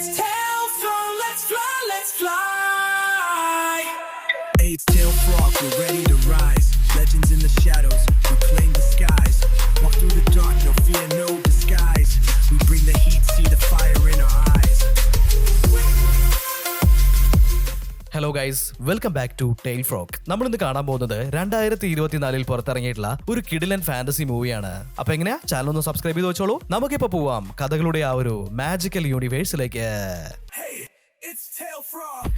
It's tail frog, let's fly, let's fly. It's tail frog, we're ready to rise. Legends in the shadows, we claim the skies. Walk through the dark, no fear, no disguise. We bring the heat, see the fire in our eyes. Hello guys, welcome back to Tail Frog. നമ്മൾ ഇന്ന് കാണാൻ പോകുന്നത് 2024 പുറത്തിറങ്ങിയിട്ടുള്ള ഒരു കിഡിലൻ fantasy മൂവിയാണ്. അപ്പൊ എങ്ങനെയാ, channel ഒന്ന് സബ്സ്ക്രൈബ് ചെയ്ത് വെച്ചോളൂ. നമുക്കിപ്പോ പോവാം കഥകളുടെ ആ ഒരു magical യൂണിവേഴ്സിലേക്ക്. Hey, it's tail frog.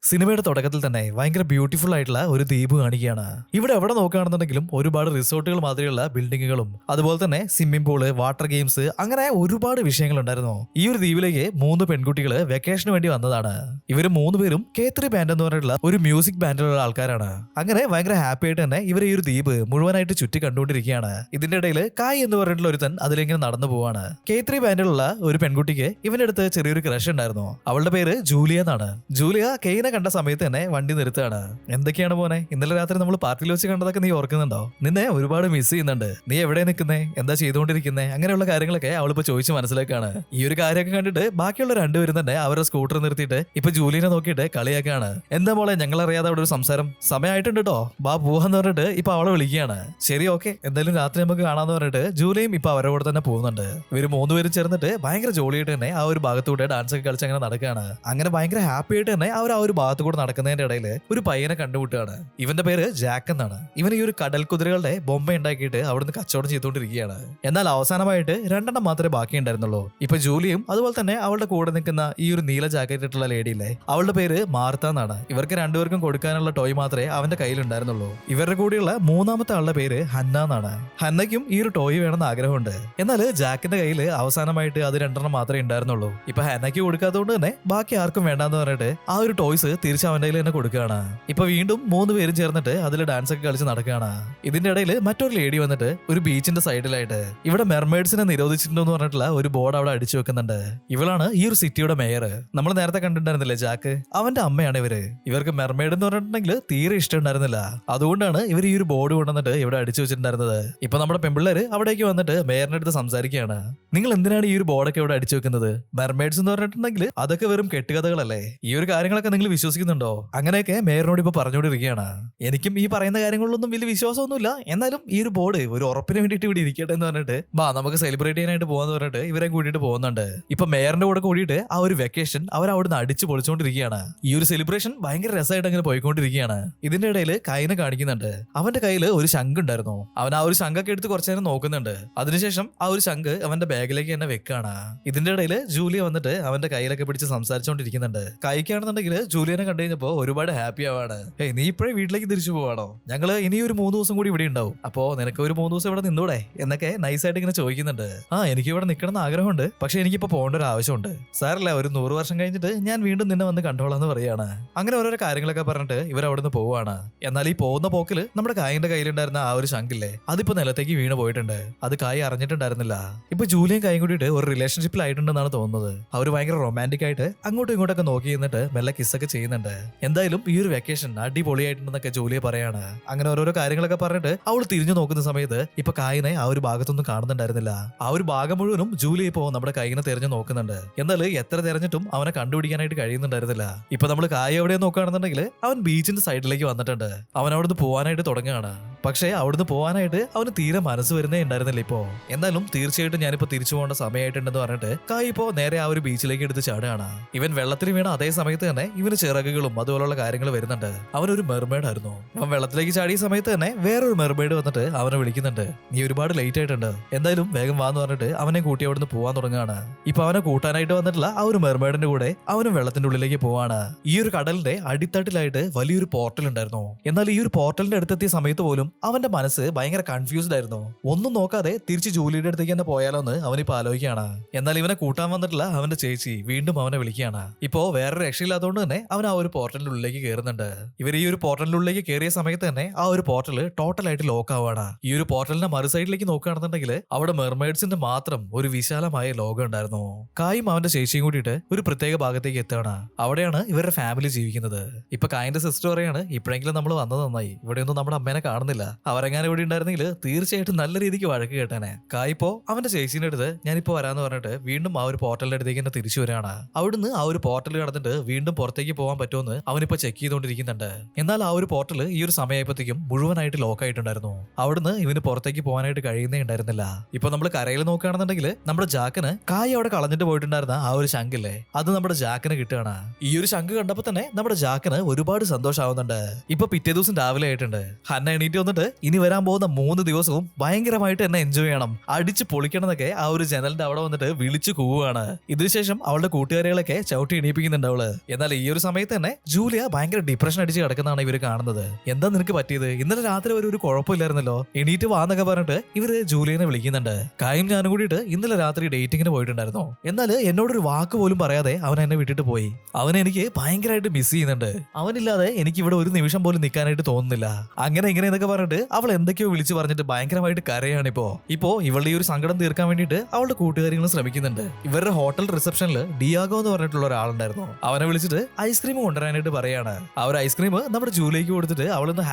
സിനിമയുടെ തുടക്കത്തിൽ തന്നെ ഭയങ്കര ബ്യൂട്ടിഫുൾ ആയിട്ടുള്ള ഒരു ദ്വീപ് കാണിക്കുകയാണ്. ഇവിടെ എവിടെ നോക്കുകയാണെന്നുണ്ടെങ്കിലും ഒരുപാട് റിസോർട്ടുകൾ മാതിരിയുള്ള ബിൽഡിങ്ങുകളും അതുപോലെ തന്നെ സ്വിമ്മിംഗ് പൂള്, വാട്ടർ ഗെയിംസ്, അങ്ങനെ ഒരുപാട് വിഷയങ്ങൾ ഉണ്ടായിരുന്നു. ഈ ഒരു ദ്വീപിലേക്ക് 3 പെൺകുട്ടികൾ വെക്കേഷന് വേണ്ടി വന്നതാണ്. ഇവര് 3 പേരും K3 ബാൻഡ് എന്ന് പറഞ്ഞിട്ടുള്ള ഒരു മ്യൂസിക് ബാൻഡിലുള്ള ആൾക്കാരാണ്. അങ്ങനെ ഭയങ്കര ഹാപ്പി ആയിട്ട് തന്നെ ഇവർ ഈ ഒരു ദ്വീപ് മുഴുവനായിട്ട് ചുറ്റി കണ്ടുകൊണ്ടിരിക്കുകയാണ്. ഇതിന്റെ ഇടയിൽ കായ് എന്ന് പറഞ്ഞിട്ടുള്ള ഒരുത്തൻ അതിലിങ്ങനെ നടന്നു പോവാണ്. K3 ബാൻഡിലുള്ള ഒരു പെൺകുട്ടിക്ക് ഇവന്റെ അടുത്ത് ചെറിയൊരു ക്രഷ് ഉണ്ടായിരുന്നു. അവളുടെ പേര് ജൂലിയ എന്നാണ്. ജൂലിയ കെയ്നെ കണ്ട സമയത്ത് തന്നെ വണ്ടി നിർത്തുകയാണ്. എന്തൊക്കെയാണ് പോനെ, ഇന്നലെ രാത്രി നമ്മൾ പാർട്ടിയിൽ വെച്ച് കണ്ടതൊക്കെ നീ ഓർക്കുന്നുണ്ടോ? നിന്നെ ഒരുപാട് മിസ് ചെയ്യുന്നുണ്ട്. നീ എവിടെ നിൽക്കുന്നേ, എന്താ ചെയ്തുകൊണ്ടിരിക്കുന്നേ, അങ്ങനെയുള്ള കാര്യങ്ങളൊക്കെ അവളിപ്പോ ചോദിച്ച് മനസ്സിലാക്കാണ്. ഈ ഒരു കാര്യമൊക്കെ കണ്ടിട്ട് ബാക്കിയുള്ള 2 പേരും തന്നെ അവരുടെ സ്കൂട്ടർ നിർത്തിയിട്ട് ഇപ്പൊ ജൂലിനെ നോക്കിയിട്ട് കളിയാക്കാണ്. എന്താ മോളെ, ഞങ്ങളറിയാതെ അവിടെ ഒരു സംസാരം, സമയമായിട്ടുണ്ട് കേട്ടോ, ബാ പോവാന്ന് പറഞ്ഞിട്ട് ഇപ്പൊ അവളെ വിളിക്കുകയാണ്. ശരി, ഓക്കെ, എന്തായാലും രാത്രി നമുക്ക് കാണാന്ന് പറഞ്ഞിട്ട് ജൂലിയും ഇപ്പൊ അവരുടെ കൂടെ തന്നെ പോകുന്നുണ്ട്. ഇവര് 3 പേരും ചേർന്നിട്ട് ഭയങ്കര ജോളിയായിട്ട് തന്നെ ആ ഒരു ഭാഗത്തൂടെ ഡാൻസ് ഒക്കെ കളിച്ച് അങ്ങനെ നടക്കുകയാണ്. അങ്ങനെ ഭയങ്കര ഹാപ്പി ആയിട്ട് തന്നെ അവർ ആ ഒരു ഭാഗത്തു കൂടെ നടക്കുന്നതിന്റെ ഇടയിൽ ഒരു പയ്യനെ കണ്ടുമുട്ടുകയാണ്. ഇവന്റെ പേര് ജാക്ക് എന്നാണ്. ഇവൻ ഈ ഒരു കടൽ കുതിരകളുടെ ബൊമ്മ ഉണ്ടാക്കിയിട്ട് അവിടുന്ന് കച്ചവടം ചെയ്തുകൊണ്ടിരിക്കുകയാണ്. എന്നാൽ അവസാനമായിട്ട് 2 മാത്രമേ ബാക്കി ഉണ്ടായിരുന്നുള്ളൂ. ഇപ്പൊ ജൂലിയും അതുപോലെ തന്നെ അവളുടെ കൂടെ നിൽക്കുന്ന ഈ ഒരു നീല ജാക്കറ്റ് ഇട്ടുള്ള ലേഡിയില്ലേ, അവളുടെ പേര് മാർത്ത എന്നാണ്. ഇവർക്ക് 2 പേർക്കും കൊടുക്കാനുള്ള ടോയ് മാത്രമേ അവന്റെ കയ്യിൽ ഉണ്ടായിരുന്നുള്ളൂ. ഇവരുടെ കൂടെയുള്ള 3ാമത്തെ ആളുടെ പേര് ഹന്ന എന്നാണ്. ഹന്നയ്ക്കും ഈ ഒരു ടോയ് വേണമെന്ന് ആഗ്രഹമുണ്ട്. എന്നാൽ ജാക്കിന്റെ കയ്യിൽ അവസാനമായിട്ട് അത് 2 മാത്രമേ ഉണ്ടായിരുന്നുള്ളൂ. ഇപ്പൊ ഹന്നയ്ക്ക് കൊടുക്കാത്തതുകൊണ്ട് തന്നെ ബാക്കി ആർക്കും വേണ്ടാന്ന് പറഞ്ഞിട്ട് ആ ഒരു ടോയ്സ് തിരിച്ച് അവന്റെ കയ്യിൽ തന്നെ കൊടുക്കുകയാണ്. ഇപ്പൊ വീണ്ടും 3 പേരും ചേർന്നിട്ട് അതിൽ ഡാൻസ് ഒക്കെ കളിച്ച് നടക്കുകയാണ്. ഇതിന്റെ ഇടയിൽ മറ്റൊരു ലേഡി വന്നിട്ട് ഒരു ബീച്ചിന്റെ സൈഡിലായിട്ട് ഇവിടെ മെർമെയ്ഡ്സിനെ നിരോധിച്ചിട്ടുണ്ടെന്ന് പറഞ്ഞിട്ടുള്ള ഒരു ബോർഡ് അവിടെ അടിച്ചു വെക്കുന്നുണ്ട്. ഇവളാണ് ഈ ഒരു സിറ്റിയുടെ മേയർ. നമ്മൾ നേരത്തെ കണ്ടിട്ടുണ്ടായിരുന്നില്ലേ ജാക്ക്, അവന്റെ അമ്മയാണ് ഇവര്. ഇവർക്ക് മെർമെയ്ഡ് എന്ന് പറഞ്ഞിട്ടുണ്ടെങ്കിൽ തീരെ ഇഷ്ടം ഉണ്ടായിരുന്നില്ല. അതുകൊണ്ടാണ് ഇവർ ഈ ഒരു ബോർഡ് കൊണ്ടുവന്നിട്ട് ഇവിടെ അടിച്ചു വെച്ചിട്ടുണ്ടായിരുന്നത്. ഇപ്പൊ നമ്മുടെ പെമ്പിള്ളേര് അവിടേക്ക് വന്നിട്ട് മേയറിന്റെ അടുത്ത് സംസാരിക്കുകയാണ്. നിങ്ങൾ എന്തിനാണ് ഈ ഒരു ബോർഡൊക്കെ ഇവിടെ അടിച്ചു വെക്കുന്നത്? മെർമെയ്ഡ്സ് എന്ന് പറഞ്ഞിട്ടുണ്ടെങ്കിൽ അതൊക്കെ വെറും കെട്ടുകഥകളല്ലേ. ഈ ഒരു കാര്യങ്ങളൊക്കെ നിങ്ങൾ വിശ്വസിക്കുന്നുണ്ടോ? അങ്ങനെയൊക്കെ മേയറിനോട് ഇപ്പൊ പറഞ്ഞുകൊണ്ടിരിക്കുകയാണ്. എനിക്കും ഈ പറയുന്ന കാര്യങ്ങളിലൊന്നും വലിയ വിശ്വാസമൊന്നുമില്ല, എന്നാലും ഈ ഒരു ബോർഡ് ഒരു ഉറപ്പിന് വേണ്ടിയിട്ട് ഇവിടെ ഇരിക്കട്ടെ എന്ന് പറഞ്ഞിട്ട് ബാ നമുക്ക് സെലിബ്രേറ്റ് ചെയ്യാനായിട്ട് പോകാന്ന് പറഞ്ഞിട്ട് ഇവരെ കൂട്ടിയിട്ട് പോകുന്നുണ്ട്. ഇപ്പൊ മേയറിന്റെ കൂടെ കൂടിയിട്ട് ആ ഒരു വെക്കേഷൻ അവർ അവിടുന്ന് അടിച്ചു പൊളിച്ചുകൊണ്ടിരിക്കുകയാണ്. ഈ ഒരു സെലിബ്രേഷൻ ഭയങ്കര രസമായിട്ട് അങ്ങനെ പോയിക്കൊണ്ടിരിക്കുകയാണ്. ഇതിന്റെ ഇടയിൽ കൈനെ കാണിക്കുന്നുണ്ട്. അവന്റെ കയ്യിൽ ഒരു ശംഖ് ഉണ്ടായിരുന്നു. അവൻ ആ ഒരു ശംഖൊക്കെ എടുത്ത് കുറച്ചു നേരം നോക്കുന്നുണ്ട്. അതിനുശേഷം ആ ഒരു ശംഖ് അവന്റെ ബാഗിലേക്ക് തന്നെ വെക്കാണ്. ഇതിന്റെ ഇടയിൽ ജൂലിയ വന്നിട്ട് അവന്റെ കയ്യിലൊക്കെ പിടിച്ച് സംസാരിച്ചുകൊണ്ടിരിക്കുന്നുണ്ട്. കൈക്കാണെന്നുണ്ടെങ്കിൽ ജൂലിയനെ കണ്ടു കഴിഞ്ഞപ്പോ ഒരുപാട് ഹാപ്പി ആവാണ്. നീ ഇപ്പോഴേ വീട്ടിലേക്ക് തിരിച്ചു പോവാണോ? ഞങ്ങള് ഇനി ഒരു 3 ദിവസം കൂടി ഇവിടെ ഉണ്ടാവും. അപ്പോ നിനക്ക് ഒരു 3 ദിവസം ഇവിടെ നിന്നൂടെ എന്നൊക്കെ നൈസായിട്ട് ഇങ്ങനെ ചോദിക്കുന്നുണ്ട്. എനിക്ക് ഇവിടെ നിൽക്കണം ആഗ്രഹമുണ്ട്, പക്ഷെ എനിക്കിപ്പോ പോകേണ്ട ഒരു ആവശ്യമുണ്ട്. സാറല്ല, ഒരു 100 വർഷം കഴിഞ്ഞിട്ട് ഞാൻ വീണ്ടും നിന്നെ വന്ന് കണ്ടോളാന്ന് പറയാണ്. അങ്ങനെ ഓരോരോ കാര്യങ്ങളൊക്കെ പറഞ്ഞിട്ട് ഇവർ അവിടുന്ന് പോവാണ്. എന്നാൽ ഈ പോകുന്ന പോക്കിൽ നമ്മുടെ കായിന്റെ കയ്യിലുണ്ടായിരുന്ന ആ ഒരു ശംഖില്ലേ, അതിപ്പോ നിലത്തേക്ക് വീണ് പോയിട്ടുണ്ട്. അത് കായ് അറിഞ്ഞിട്ടുണ്ടായിരുന്നില്ല. ഇപ്പൊ ജൂലിയും കായും കൂടിയിട്ട് ഒരു റിലേഷൻഷിപ്പിലായിട്ടുണ്ടെന്നാണ് തോന്നുന്നത്. അവർ ഭയങ്കര റൊമാൻറ്റിക് ആയിട്ട് അങ്ങോട്ടും ഇങ്ങോട്ടൊക്കെ നോക്കി നിന്നിട്ട് മെല്ലെ കിസ്സൊക്കെ ചെയ്യുന്നുണ്ട്. എന്തായാലും ഈ ഒരു വെക്കേഷൻ അടിപൊളിയായിട്ടുണ്ടെന്നൊക്കെ ജൂലിയ പറയാണ്. അങ്ങനെ ഓരോരോ കാര്യങ്ങളൊക്കെ പറഞ്ഞിട്ട് അവൾ തിരിഞ്ഞു നോക്കുന്ന സമയത്ത് ഇപ്പൊ കായിനെ ആ ഒരു ഭാഗത്തൊന്നും കാണുന്നുണ്ടായിരുന്നില്ല. ആ ഒരു ഭാഗം മുഴുവനും ജൂലിയ ഇപ്പോ നമ്മുടെ കൈനെ തെരഞ്ഞു നോക്കുന്നുണ്ട്. എന്നാൽ എത്ര തെരഞ്ഞിട്ടും അവനെ കണ്ടുപിടിക്കാനായിട്ട് കഴിയുന്നുണ്ടായിരുന്നില്ല. ഇപ്പൊ നമ്മൾ കായ് എവിടെ നോക്കുകയാണെന്നുണ്ടെങ്കിൽ അവൻ ബീച്ചിന്റെ സൈഡിലേക്ക് വന്നിട്ടുണ്ട്. അവൻ അവിടുന്ന് പോവാനായിട്ട് തുടങ്ങുകയാണ്. പക്ഷേ അവിടുന്ന് പോകാനായിട്ട് അവന് തീരെ മനസ്സ് വരുന്നേ ഉണ്ടായിരുന്നില്ല ഇപ്പോ. എന്നാലും തീർച്ചയായിട്ടും ഞാനിപ്പോ തിരിച്ചു പോകേണ്ട സമയമായിട്ടുണ്ടെന്ന് പറഞ്ഞിട്ട് കായ് ഇപ്പോ നേരെ ആ ഒരു ബീച്ചിലേക്ക് എടുത്ത് ചാടുകയാണ്. ഇവൻ വെള്ളത്തിൽ വീണ അതേ സമയത്ത് തന്നെ ഇവന് ചിറകുകളും അതുപോലുള്ള കാര്യങ്ങൾ വരുന്നുണ്ട്. അവനൊരു മെർമെയ്ഡ് ആയിരുന്നു. അവൻ വെള്ളത്തിലേക്ക് ചാടിയ സമയത്ത് തന്നെ വേറൊരു മെർമെയ്ഡ് വന്നിട്ട് അവനെ വിളിക്കുന്നുണ്ട്. നീ ഒരുപാട് ലേറ്റ് ആയിട്ടുണ്ട്, എന്തായാലും വേഗം വാന്ന് പറഞ്ഞിട്ട് അവനെ കൂട്ടി അവിടുന്ന് പോവാൻ തുടങ്ങുകയാണ്. ഇപ്പൊ അവനെ കൂട്ടാനായിട്ട് വന്നിട്ടുള്ള ആ ഒരു മെർമെയ്ഡിന്റെ കൂടെ അവനും വെള്ളത്തിന്റെ ഉള്ളിലേക്ക് പോവാണ്. ഈ ഒരു കടലിന്റെ അടിത്തട്ടിലായിട്ട് വലിയൊരു പോർട്ടൽ ഉണ്ടായിരുന്നു. എന്നാൽ ഈ ഒരു പോർട്ടലിന്റെ അടുത്തെത്തിയ സമയത്ത് പോലും അവന്റെ മനസ്സ് ഭയങ്കര കൺഫ്യൂസ്ഡ് ആയിരുന്നു. ഒന്നും നോക്കാതെ തിരിച്ച് ജൂലിയുടെ അടുത്തേക്ക് തന്നെ പോയാലോ എന്ന് അവനിപ്പോ ആലോചിക്കുകയാണ്. എന്നാൽ ഇവനെ കൂട്ടാൻ വന്നിട്ടുള്ള അവന്റെ ചേച്ചി വീണ്ടും അവനെ വിളിക്കുകയാണ്. ഇപ്പോ വേറെ രക്ഷയില്ലാത്തതുകൊണ്ട് തന്നെ അവൻ ആ ഒരു പോർട്ടലിന്റെ ഉള്ളിലേക്ക് കയറുന്നുണ്ട്. ഇവർ ഈ ഒരു പോർട്ടലിന്റെ ഉള്ളിലേക്ക് കയറിയ സമയത്ത് തന്നെ ആ ഒരു പോർട്ടൽ ടോട്ടലായിട്ട് ലോക്ക് ആവാണ്. ഈ ഒരു പോർട്ടലിന്റെ മറു സൈഡിലേക്ക് നോക്കുകയാണെന്നുണ്ടെങ്കിൽ അവിടെ മെർമെയ്ഡ്സിന്റെ മാത്രം ഒരു വിശാലമായ ലോകം ഉണ്ടായിരുന്നു. കായും അവന്റെ ചേച്ചിയും കൂടിയിട്ട് ഒരു പ്രത്യേക ഭാഗത്തേക്ക് എത്തുകയാണ്. അവിടെയാണ് ഇവരുടെ ഫാമിലി ജീവിക്കുന്നത്. ഇപ്പൊ കായിന്റെ സിസ്റ്റർ പറയാണ്, ഇപ്പോഴെങ്കിലും നമ്മൾ വന്നത് നന്നായി, ഇവിടെയൊന്നും നമ്മുടെ അമ്മേനെ കാണുന്നില്ല, അവരെങ്ങാനും ഇവിടെ ഉണ്ടായിരുന്നെങ്കിൽ തീർച്ചയായിട്ടും നല്ല രീതിക്ക് വഴക്ക് കേട്ടാനെ. കായിപ്പോ അവന്റെ ചേച്ചീന്റെ അടുത്ത് ഞാനിപ്പോ വരാന്ന് പറഞ്ഞിട്ട് വീണ്ടും ആ ഒരു പോർട്ടലിന്റെ അടുത്തേക്ക് തന്നെ തിരിച്ചു വരികയാണ്. അവിടുന്ന് ആ ഒരു പോർട്ടൽ കടന്നിട്ട് വീണ്ടും പുറത്തേക്ക് പോകാൻ പറ്റുമെന്ന് അവനിപ്പോ ചെക്ക് ചെയ്തുകൊണ്ടിരിക്കുന്നുണ്ട്. എന്നാൽ ആ ഒരു പോർട്ടൽ ഈ ഒരു സമയമായപ്പോഴത്തേക്കും മുഴുവനായിട്ട് ലോക്ക് ആയിട്ടുണ്ടായിരുന്നു. അവിടുന്ന് ഇവന് പുറത്തേക്ക് പോകാനായിട്ട് കഴിയുന്നേ ഉണ്ടായിരുന്നില്ല. ഇപ്പൊ നമ്മൾ കരയിൽ നോക്കുകയാണെന്നുണ്ടെങ്കിൽ നമ്മുടെ ജാക്കിന് കായ് അവിടെ കളഞ്ഞിട്ട് പോയിട്ടുണ്ടായിരുന്ന ആ ഒരു ശങ്കില്ലേ, അത് നമ്മുടെ ജാക്കിന് കിട്ടുകയാണ്. ഈ ഒരു ശങ്ക് കണ്ടപ്പോ തന്നെ നമ്മുടെ ജാക്കിന് ഒരുപാട് സന്തോഷമാവുന്നുണ്ട്. ഇപ്പൊ പിറ്റേ ദിവസം രാവിലെ ആയിട്ടുണ്ട്. ഹന്ന എണീറ്റ് വന്നിട്ട് ഇനി വരാൻ പോകുന്ന 3 ദിവസവും ഭയങ്കരമായിട്ട് എന്നെ എൻജോയ് ചെയ്യണം, അടിച്ച് പൊളിക്കണം എന്നൊക്കെ ആ ഒരു ജനലിന്റെ അവിടെ വന്നിട്ട് വിളിച്ചു കൂവുകയാണ്. ഇതിനുശേഷം അവളുടെ കൂട്ടുകാരികളൊക്കെ ചവിട്ടി എണീപ്പിക്കുന്നുണ്ട് അവള്. എന്നാൽ ഈ ഒരു സമയത്ത് തന്നെ ജൂലിയ ഭയങ്കര ഡിപ്രഷൻ അടിച്ച് കിടക്കുന്നതാണ് ഇവര് കാണുന്നത്. എന്താ നിനക്ക് പറ്റിയത്? ഇന്നലെ രാത്രി ഒരു കുഴപ്പമില്ലായിരുന്നല്ലോ, എണീറ്റ് വാന്നൊക്കെ പറഞ്ഞിട്ട് ഇവര് ജൂലിയനെ വിളിക്കുന്നുണ്ട്. കായും ഞാനും കൂടിയിട്ട് ഇന്നലെ രാത്രി ഡേറ്റിങ്ങിന് പോയിട്ടുണ്ടായിരുന്നു. എന്നാൽ എന്നോടൊരു വാക്ക് പോലും പറയാതെ അവൻ എന്നെ വിട്ടിട്ട് പോയി. അവനെ എനിക്ക് ഭയങ്കരമായിട്ട് മിസ് ചെയ്യുന്നുണ്ട്. അവനില്ലാതെ എനിക്ക് ഇവിടെ ഒരു നിമിഷം പോലും നിൽക്കാനായിട്ട് തോന്നുന്നില്ല. അങ്ങനെ ഇങ്ങനെ എന്നൊക്കെ പറഞ്ഞിട്ട് അവൾ എന്തൊക്കെയോ വിളിച്ചു പറഞ്ഞിട്ട് ഭയങ്കരമായിട്ട് കരയാണ്. ഇപ്പോ ഇവളുടെ ഈ ഒരു സങ്കടം തീർക്കാൻ വേണ്ടിയിട്ട് അവളുടെ കൂട്ടുകാരികളും ശ്രമിക്കുന്നുണ്ട്. ഇവരുടെ ഹോട്ടൽ റിസപ്ഷനിൽ ഡിയാഗോ എന്ന് പറഞ്ഞിട്ടുള്ള ഒരാളുണ്ടായിരുന്നു. അവനെ വിളിച്ചിട്ട് ഐസ്ക്രീം കൊണ്ടുവരാനായിട്ട് പറയാണ്. ആ ഒരു ഐസ്ക്രീം നമ്മുടെ ജൂലിയക്ക് കൊടുത്തിട്ട് അവളൊന്ന്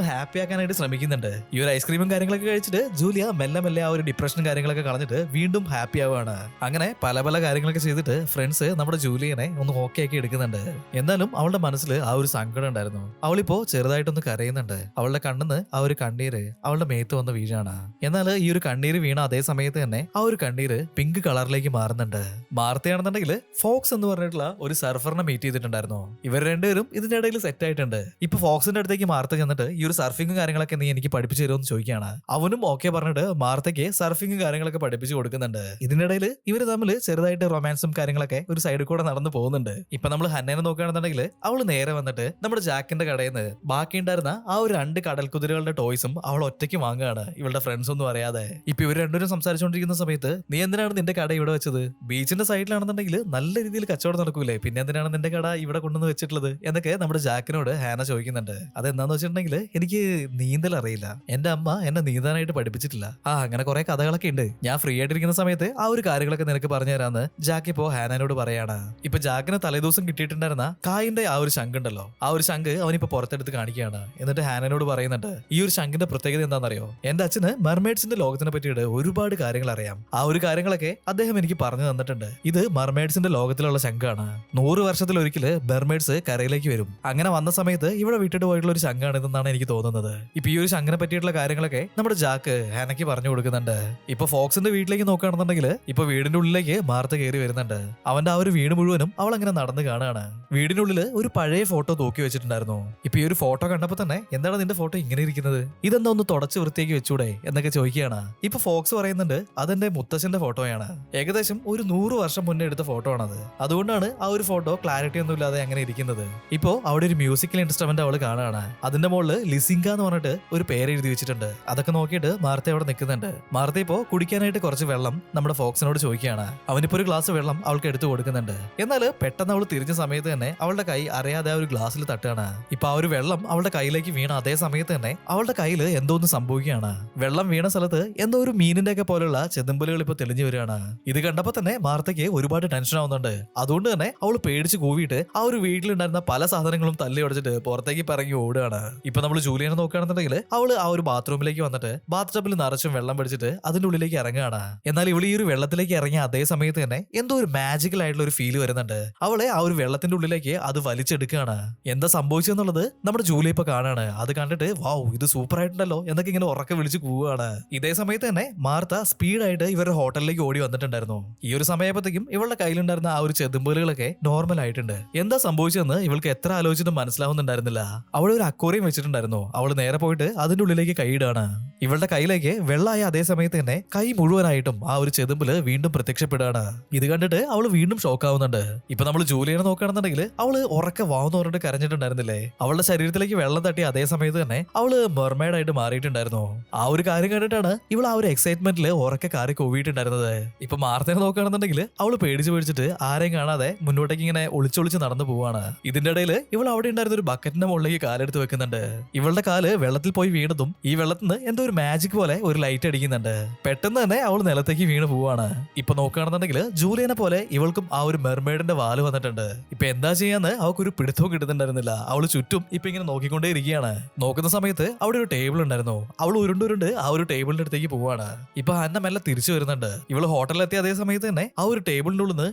ഹാപ്പി ആക്കാനായിട്ട് ശ്രമിക്കുന്നുണ്ട്. ഈ ഒരു ഐസ്ക്രീമും കാര്യങ്ങളൊക്കെ കഴിച്ചിട്ട് ജൂലിയ മെല്ലെ മെല്ലെ ആ ഒരു ഡിപ്രഷനും കാര്യങ്ങളൊക്കെ കളഞ്ഞിട്ട് വീണ്ടും ഹാപ്പി ആവുകയാണ്. അങ്ങനെ പല പല കാര്യങ്ങളൊക്കെ ചെയ്തിട്ട് ഫ്രണ്ട്സ് നമ്മുടെ ജൂലിയനെ ഒന്ന് ഓക്കെ ആക്കി എടുക്കുന്നുണ്ട്. എന്നാലും അവളുടെ മനസ്സിൽ ആ ഒരു സങ്കടം ഉണ്ടായിരുന്നു. അവളിപ്പോ ചെറുതായിട്ടൊന്ന് കരയുന്നുണ്ട്. അവളുടെ കണ്ണിന്ന് ആ ഒരു കണ്ണീര് അവളുടെ മേത്ത് വന്ന് വീഴാണ്. എന്നാൽ ഈ ഒരു കണ്ണീര് വീണ അതേ സമയത്ത് തന്നെ ആ ഒരു കണ്ണീര് പിങ്ക് കളറിലേക്ക് മാറുന്നുണ്ട്. മാർത്തയാണെന്നുണ്ടെങ്കിൽ ഫോക്സ് എന്ന് പറഞ്ഞിട്ടുള്ള ഒരു സർഫറിനെ മീറ്റ് ചെയ്തിട്ടുണ്ടായിരുന്നു. ഇവർ രണ്ടുപേരും ഇതിന്റെ ഇടയിൽ സെറ്റ് ആയിട്ടുണ്ട്. ഇപ്പൊ ഫോക്സിന്റെ അടുത്തേക്ക് മാർത്ത ചെന്നിട്ട് ഈ ഒരു സർഫിംഗും കാര്യങ്ങളൊക്കെ നീ എനിക്ക് പഠിപ്പിച്ചു തരുമെന്ന് ചോദിക്കുകയാണ്. അവനും ഓക്കെ പറഞ്ഞിട്ട് മാർത്തയ്ക്ക് സർഫിംഗും കാര്യങ്ങളൊക്കെ പഠിപ്പിച്ചു കൊടുക്കുന്നുണ്ട്. ഇതിനിടയിൽ ഇവര് തമ്മിൽ ചെറുതായിട്ട് റൊമാൻസും കാര്യങ്ങളൊക്കെ ഒരു സൈഡിൽ കൂടെ നടന്നു പോകുന്നുണ്ട്. ഇപ്പൊ നമ്മൾ ഹന്നേനെ നോക്കുകയാണെന്നുണ്ടെങ്കിൽ അവള് നേരെ വന്നിട്ട് നമ്മുടെ ജാക്കിന്റെ കടയിൽ നിന്ന് ബാക്കി ഉണ്ടായിരുന്ന ആ ഒരു 2 കടൽ കുതിരകളുടെ ടോയ്സും അവൾ ഒറ്റയ്ക്ക് വാങ്ങുകയാണ്, ഇവളുടെ ഫ്രണ്ട്സ് ഒന്നും അറിയാതെ. ഇപ്പൊ ഇവർ രണ്ടുപേരും സംസാരിച്ചുകൊണ്ടിരിക്കുന്ന സമയത്ത് നീ എന്തിനാണ് നിന്റെ കട ഇവിടെ വെച്ചത്? ബീച്ചിന്റെ സൈഡിലാണെന്നുണ്ടെങ്കിൽ നല്ല രീതിയിൽ കച്ചവടം നടക്കൂലേ, പിന്നെ എന്തിനാണ് നിന്റെ കട ഇവിടെ കൊണ്ടുവന്ന് വെച്ചിട്ടുള്ളത് എന്നൊക്കെ നമ്മുടെ ജാക്കിനോട് ഹാന ചോദിക്കുന്നുണ്ട്. അതെന്താന്ന് വെച്ചിട്ടുണ്ടെങ്കിൽ എനിക്ക് നീന്തൽ അറിയില്ല, എന്റെ അമ്മ എന്നെ നീന്താനായിട്ട് പഠിപ്പിച്ചിട്ടില്ല. അങ്ങനെ കുറെ കഥകളൊക്കെ ഉണ്ട്, ഞാൻ ഫ്രീ ആയിട്ടിരിക്കുന്ന സമയത്ത് ആ ഒരു കാര്യങ്ങളൊക്കെ നിനക്ക് പറഞ്ഞു തരാന്ന് ജാക്ക് ഇപ്പോ ഹാനോട് പറയാണ്. ഇപ്പൊ ജാക്കിന് തലേദിവസം കിട്ടിയിട്ടുണ്ടായിരുന്ന കായിന്റെ ആ ഒരു ശംഖ് ഉണ്ടല്ലോ, ആ ഒരു ശംഖ് അവനിപ്പോ പുറത്തെടുത്ത് കാണിക്കുകയാണ്. എന്നിട്ട് ഹാനോട് പറയുന്നുണ്ട് ഈ ഒരു ശംഖിന്റെ പ്രത്യേകത എന്താണെന്നറിയോ? എന്റെ അച്ഛന് മെർമെയ്ഡ്സിന്റെ ലോകത്തിനെ പറ്റിയിട്ട് ഒരുപാട് കാര്യങ്ങൾ അറിയാം. ആ ഒരു കാര്യങ്ങളൊക്കെ അദ്ദേഹം എനിക്ക് പറഞ്ഞു തന്നിട്ടുണ്ട്. ഇത് മെർമെയ്ഡ്സിന്റെ ലോകത്തിലുള്ള ശംഖാണ്. 100 വർഷത്തിലൊരിക്കല് മെർമെയ്ഡ്സ് കരയിലേക്ക് വരും. അങ്ങനെ വന്ന സമയത്ത് ഇവിടെ വിട്ടിട്ട് പോയിട്ടുള്ള ഒരു ശംഖാണ് ഇതെന്നാണ് എനിക്ക് തോന്നുന്നത്. ഇപ്പൊ ഈ ഒരു ശംഖിനെ പറ്റിയിട്ടുള്ള കാര്യങ്ങളൊക്കെ നമ്മുടെ ജാക്ക് ഹാനയ്ക്ക് പറഞ്ഞു കൊടുക്കുന്നുണ്ട്. ഇപ്പൊ ഫോക്സിന്റെ വീട്ടിലേക്ക് നോക്കുകയാണെന്നുണ്ടെങ്കിൽ ഇപ്പൊ വീടിന്റെ ഉള്ളിലേക്ക് മാർത്ത കയറി വരുന്നുണ്ട്. അവന്റെ ആ ഒരു വീട് മുഴുവനും അവൾ അങ്ങനെ നടന്ന് കാണുകയാണ്. വീടിന്റെ ഉള്ളില് ഒരു പഴയ ഫോട്ടോ തൂക്കി വെച്ചിട്ടുണ്ടായിരുന്നു. ഇപ്പൊ ഈ ഒരു ഫോട്ടോ കണ്ടപ്പോ തന്നെ എന്താണ് നിന്റെ ഫോട്ടോ ഇങ്ങനെ ഇരിക്കുന്നത്, ഇതെന്താ ഒന്ന് തുടച്ച് വൃത്തിയാക്കി വെച്ചൂടെ എന്നൊക്കെ ചോദിക്കുകയാണ്. ഇപ്പൊ ഫോക്സ് പറയുന്നുണ്ട് അതെന്റെ മുത്തച്ഛന്റെ ഫോട്ടോയാണ്, ഏകദേശം ഒരു 100 വർഷം മുന്നേ എടുത്ത ഫോട്ടോ ആണത്, അതുകൊണ്ടാണ് ആ ഒരു ഫോട്ടോ ക്ലാരിറ്റി ഒന്നും ഇല്ലാതെ അങ്ങനെ ഇരിക്കുന്നത്. ഇപ്പോ അവിടെ ഒരു മ്യൂസിക്കൽ ഇൻസ്ട്രുമെന്റ് അവള് കാണുകയാണ്. അതിന്റെ മുകളിൽ ലിസിങ്ക എന്ന് പറഞ്ഞിട്ട് ഒരു പേര് എഴുതി വെച്ചിട്ടുണ്ട്. അതൊക്കെ നോക്കിയിട്ട് മാർത്ത അവിടെ നിൽക്കുന്നുണ്ട്. മാർത്ത ഇപ്പോ കുടിക്കാനായിട്ട് കുറച്ച് വെള്ളം നമ്മുടെ ഫോക്സിനോട് ചോദിക്കുകയാണ്. അവനിപ്പോ ഒരു ഗ്ലാസ് വെള്ളം അവൾക്ക് എടുത്തു കൊടുക്കുന്നുണ്ട്. എന്നാൽ പെട്ടെന്ന് അവൾ തിരിഞ്ഞ സമയത്ത് തന്നെ അവളുടെ കൈ അറിയാതെ ആ ഒരു ഗ്ലാസ്സിൽ തട്ടുകയാണ്. ഇപ്പൊ ആ ഒരു വെള്ളം അവളുടെ കയ്യിലേക്ക് വീണ അതേ സമയത്ത് തന്നെ അവളുടെ കയ്യിൽ എന്തോ ഒന്ന് സംഭവിക്കുകയാണ്. വെള്ളം വീണ സ്ഥലത്ത് എന്തോ ഒരു മീനിന്റെ ഒക്കെ പോലുള്ള ചെതുമ്പലുകൾ ഇപ്പൊ തെളിഞ്ഞു വരികയാണ്. ഇത് കണ്ടപ്പോ തന്നെ മാർത്തയ്ക്ക് ഒരുപാട് ടെൻഷൻ ആവുന്നുണ്ട്. അതുകൊണ്ട് തന്നെ അവൾ പേടിച്ച് കൂവിയിട്ട് ആ ഒരു വീട്ടിലുണ്ടായിരുന്ന പല സാധനങ്ങളും തല്ലി ഉടച്ചിട്ട് പുറത്തേക്ക് പറങ്ങി ഓടുകയാണ്. ഇപ്പൊ നമ്മൾ ജൂലിയനെ നോക്കുകയാണെന്നുണ്ടെങ്കിൽ അവള് ആ ഒരു ബാത്റൂമിലേക്ക് വന്നിട്ട് ബാത്ത് ടബിൽ നിറച്ചും വെള്ളം പിടിച്ചിട്ട് അതിന്റെ ഉള്ളിലേക്ക് ഇറങ്ങുകയാണ്. എന്നാൽ ഇവൾ ഈ ഒരു വെള്ളത്തിലേക്ക് ഇറങ്ങിയ അതേ സമയത്ത് തന്നെ എന്തോ ഒരു മാജിക്കൽ ആയിട്ടുള്ള ഒരു ഫീൽ വരുന്നുണ്ട്. അവളെ ആ ഒരു വെള്ളത്തിന്റെ ഉള്ളിലേക്ക് അത് വലിച്ചെടുക്കുകയാണ്. എന്താ സംഭവിച്ചെന്നുള്ളത് നമ്മുടെ ജൂലി ഇപ്പൊ കാണാണ്. അത് കണ്ടിട്ട് വാവ് ഇത് സൂപ്പർ ആയിട്ടുണ്ടല്ലോ എന്നൊക്കെ ഇങ്ങനെ ഉറക്കെ വിളിച്ച് പോവുകയാണ്. ഇതേ സമയത്ത് തന്നെ മാർത്ത സ്പീഡായിട്ട് ഇവരുടെ ഹോട്ടലിലേക്ക് ഓടി വന്നിട്ടുണ്ടായിരുന്നു. ഈ ഒരു സമയപ്പോഴത്തേക്കും ഇവളുടെ കയ്യിലുണ്ടായിരുന്ന ആ ഒരു ചെതുമ്പലുകളൊക്കെ നോർമൽ ആയിട്ടുണ്ട്. എന്താ സംഭവിച്ചതെന്ന് ഇവൾക്ക് എത്ര ആലോചിച്ചിട്ടും മനസ്സിലാവുന്നുണ്ടായിരുന്നില്ല. അവിടെ ഒരു അക്വേറിയം വെച്ചിട്ടുണ്ടായിരുന്നു. അവൾ നേരെ പോയിട്ട് അതിന്റെ ഉള്ളിലേക്ക് കൈയിടാണ്. ഇവളുടെ കയ്യിലേക്ക് വെള്ളമായ അതേ സമയത്ത് തന്നെ കൈ മുഴുവനായിട്ടും ആ ഒരു ചെതുമ്പല് വീണ്ടും പ്രത്യക്ഷപ്പെടുകയാണ്. ഇത് കണ്ടിട്ട് അവള് വീണ്ടും ഷോക്ക് ആവുന്നുണ്ട്. ഇപ്പൊ നമ്മൾ ജൂലിയനെ നോക്കുകയാണെന്നുണ്ടെങ്കിൽ അവള് ഉറക്കെ വാവെന്ന് പറഞ്ഞിട്ട് കരഞ്ഞിട്ടുണ്ടായിരുന്നില്ലേ. അവളുടെ ശരീരത്തിലേക്ക് വെള്ളം തട്ടി അതേ സമയത്ത് തന്നെ അവള് മെർമെയ്ഡ് ആയിട്ട് മാറിയിട്ടുണ്ടായിരുന്നു. ആ ഒരു കാര്യം കണ്ടിട്ടാണ് ഇവൾ ആ ഒരു എക്സൈറ്റ്മെന്റിൽ ഉറക്കെ കാറി കൂവിയിട്ടുണ്ടായിരുന്നത്. ഇപ്പൊ മാർത്തനെ നോക്കുകയാണെന്നുണ്ടെങ്കിൽ അവള് പേടിച്ച് ആരെയും കാണാതെ മുന്നോട്ടേക്ക് ഇങ്ങനെ ഒളിച്ചു ഒളിച്ചൊളിച്ച് നടന്നു പോവാണ്. ഇതിന്റെ ഇടയിൽ ഇവൾ അവിടെ ഉണ്ടായിരുന്ന ഒരു ബക്കറ്റിന്റെ മുകളിലേക്ക് കാലെടുത്ത് വെക്കുന്നുണ്ട്. ഇവളുടെ കാല് വെള്ളത്തിൽ പോയി വീണതും ഈ വെള്ളത്തിൽ നിന്ന് എന്തോ ഒരു മാജിക് പോലെ ഒരു ലൈറ്റ് അടിക്കുന്നുണ്ട്. പെട്ടെന്ന് തന്നെ അവൾ നിലത്തേക്ക് വീണ് പോവാണ്. ഇപ്പൊ നോക്കുകയാണെന്നുണ്ടെങ്കിൽ ജൂലിയനെ പോലെ ഇവൾക്കും ആ ഒരു മെർമെയ്ഡിന്റെ വാല് വന്നിട്ടുണ്ട്. ഇപ്പൊ എന്താ ചെയ്യാന്ന് അവൾക്കൊരു പിടുത്തവും കിട്ടുന്നുണ്ടായിരുന്നില്ല. അവള് ചുറ്റും ഇപ്പൊ ഇങ്ങനെ നോക്കിക്കൊണ്ടേ ഇരിക്കുകയാണ്. നോക്കുന്ന സമയത്ത് അവിടെ ഒരു ടേബിൾ ഉണ്ടായിരുന്നു. അവൾ ഉരുണ്ടുരുണ്ട് ആ ഒരു ടേബിളിന്റെ അടുത്തേക്ക് പോവാണ്. ഇപ്പൊ ഹന്ന മെല്ലെ തിരിച്ചു വരുന്നുണ്ട്. ഇവള് ഹോട്ടലിലെത്തിയ അതേ സമയത്ത് തന്നെ ആ ഒരു ടേബിളിന്റെ ഉള്ളിൽ നിന്ന്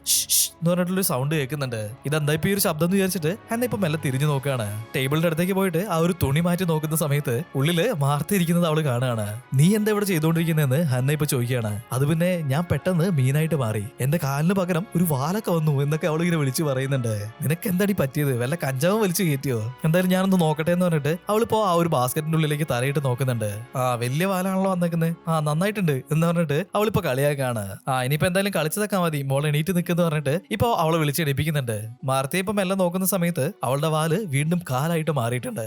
എന്ന് പറഞ്ഞിട്ടുള്ള ഒരു സൗണ്ട് കേൾക്കുന്നുണ്ട്. ഇതെന്താ ഇപ്പൊ ഈ ഒരു ശബ്ദം എന്ന് വിചാരിച്ചിട്ട് ഹന്ന ഇപ്പൊ മെല്ലെ തിരിഞ്ഞു നോക്കുകയാണ്. ടേബിളിന്റെ അടുത്തേക്ക് പോയിട്ട് ആ ഒരു തുണി മാറ്റി നോക്കുന്ന സമയത്ത് ഉള്ളില് മാർത്തിരിക്കുന്നത് അവള് കാണുകയാണ്. നീ എന്താ ഇവിടെ ചെയ്തോണ്ടിരിക്കുന്നതെന്ന് ഹന്ന ഇപ്പൊ ചോദിക്കുകയാണ്. അത് പിന്നെ ഞാൻ പെട്ടെന്ന് മീനായിട്ട് മാറി, എന്റെ കാലിന് പകരം ഒരു വാലൊക്കെ വന്നു എന്നൊക്കെ അവൾ ഇങ്ങനെ വിളിച്ചു പറയുന്നുണ്ട്. നിനക്ക് എന്താടി പറ്റിയത്? വല്ല കഞ്ചാവും വലിച്ചു കയറ്റിയോ? എന്തായാലും ഞാനൊന്ന് നോക്കട്ടെ എന്ന് പറഞ്ഞിട്ട് അവളിപ്പോ ആ ഒരു ബാസ്കറ്റിന്റെ ഉള്ളിലേക്ക് തലയിട്ട് നോക്കുന്നുണ്ട്. ആ വലിയ വാലാണല്ലോ വന്നേക്കുന്നത്, ആ നന്നായിട്ടുണ്ട് എന്ന് പറഞ്ഞിട്ട് അവളിപ്പോ കളിയാക്കാണ്. ഇനിയിപ്പോ എന്തായാലും കളിച്ചതൊക്കെ മതി, മോൾ എണീറ്റ് നിൽക്കുന്നു പറഞ്ഞിട്ട് ഇപ്പൊ അവളെ വിളിച്ച് എണീപ്പിക്കുന്നുണ്ട്. മാർത്തിയെ ഇപ്പൊ മെല്ലെ നോക്കുന്ന സമയത്ത് അവളുടെ വാല് വീണ്ടും കാലായിട്ട് മാറിയിട്ടുണ്ട്.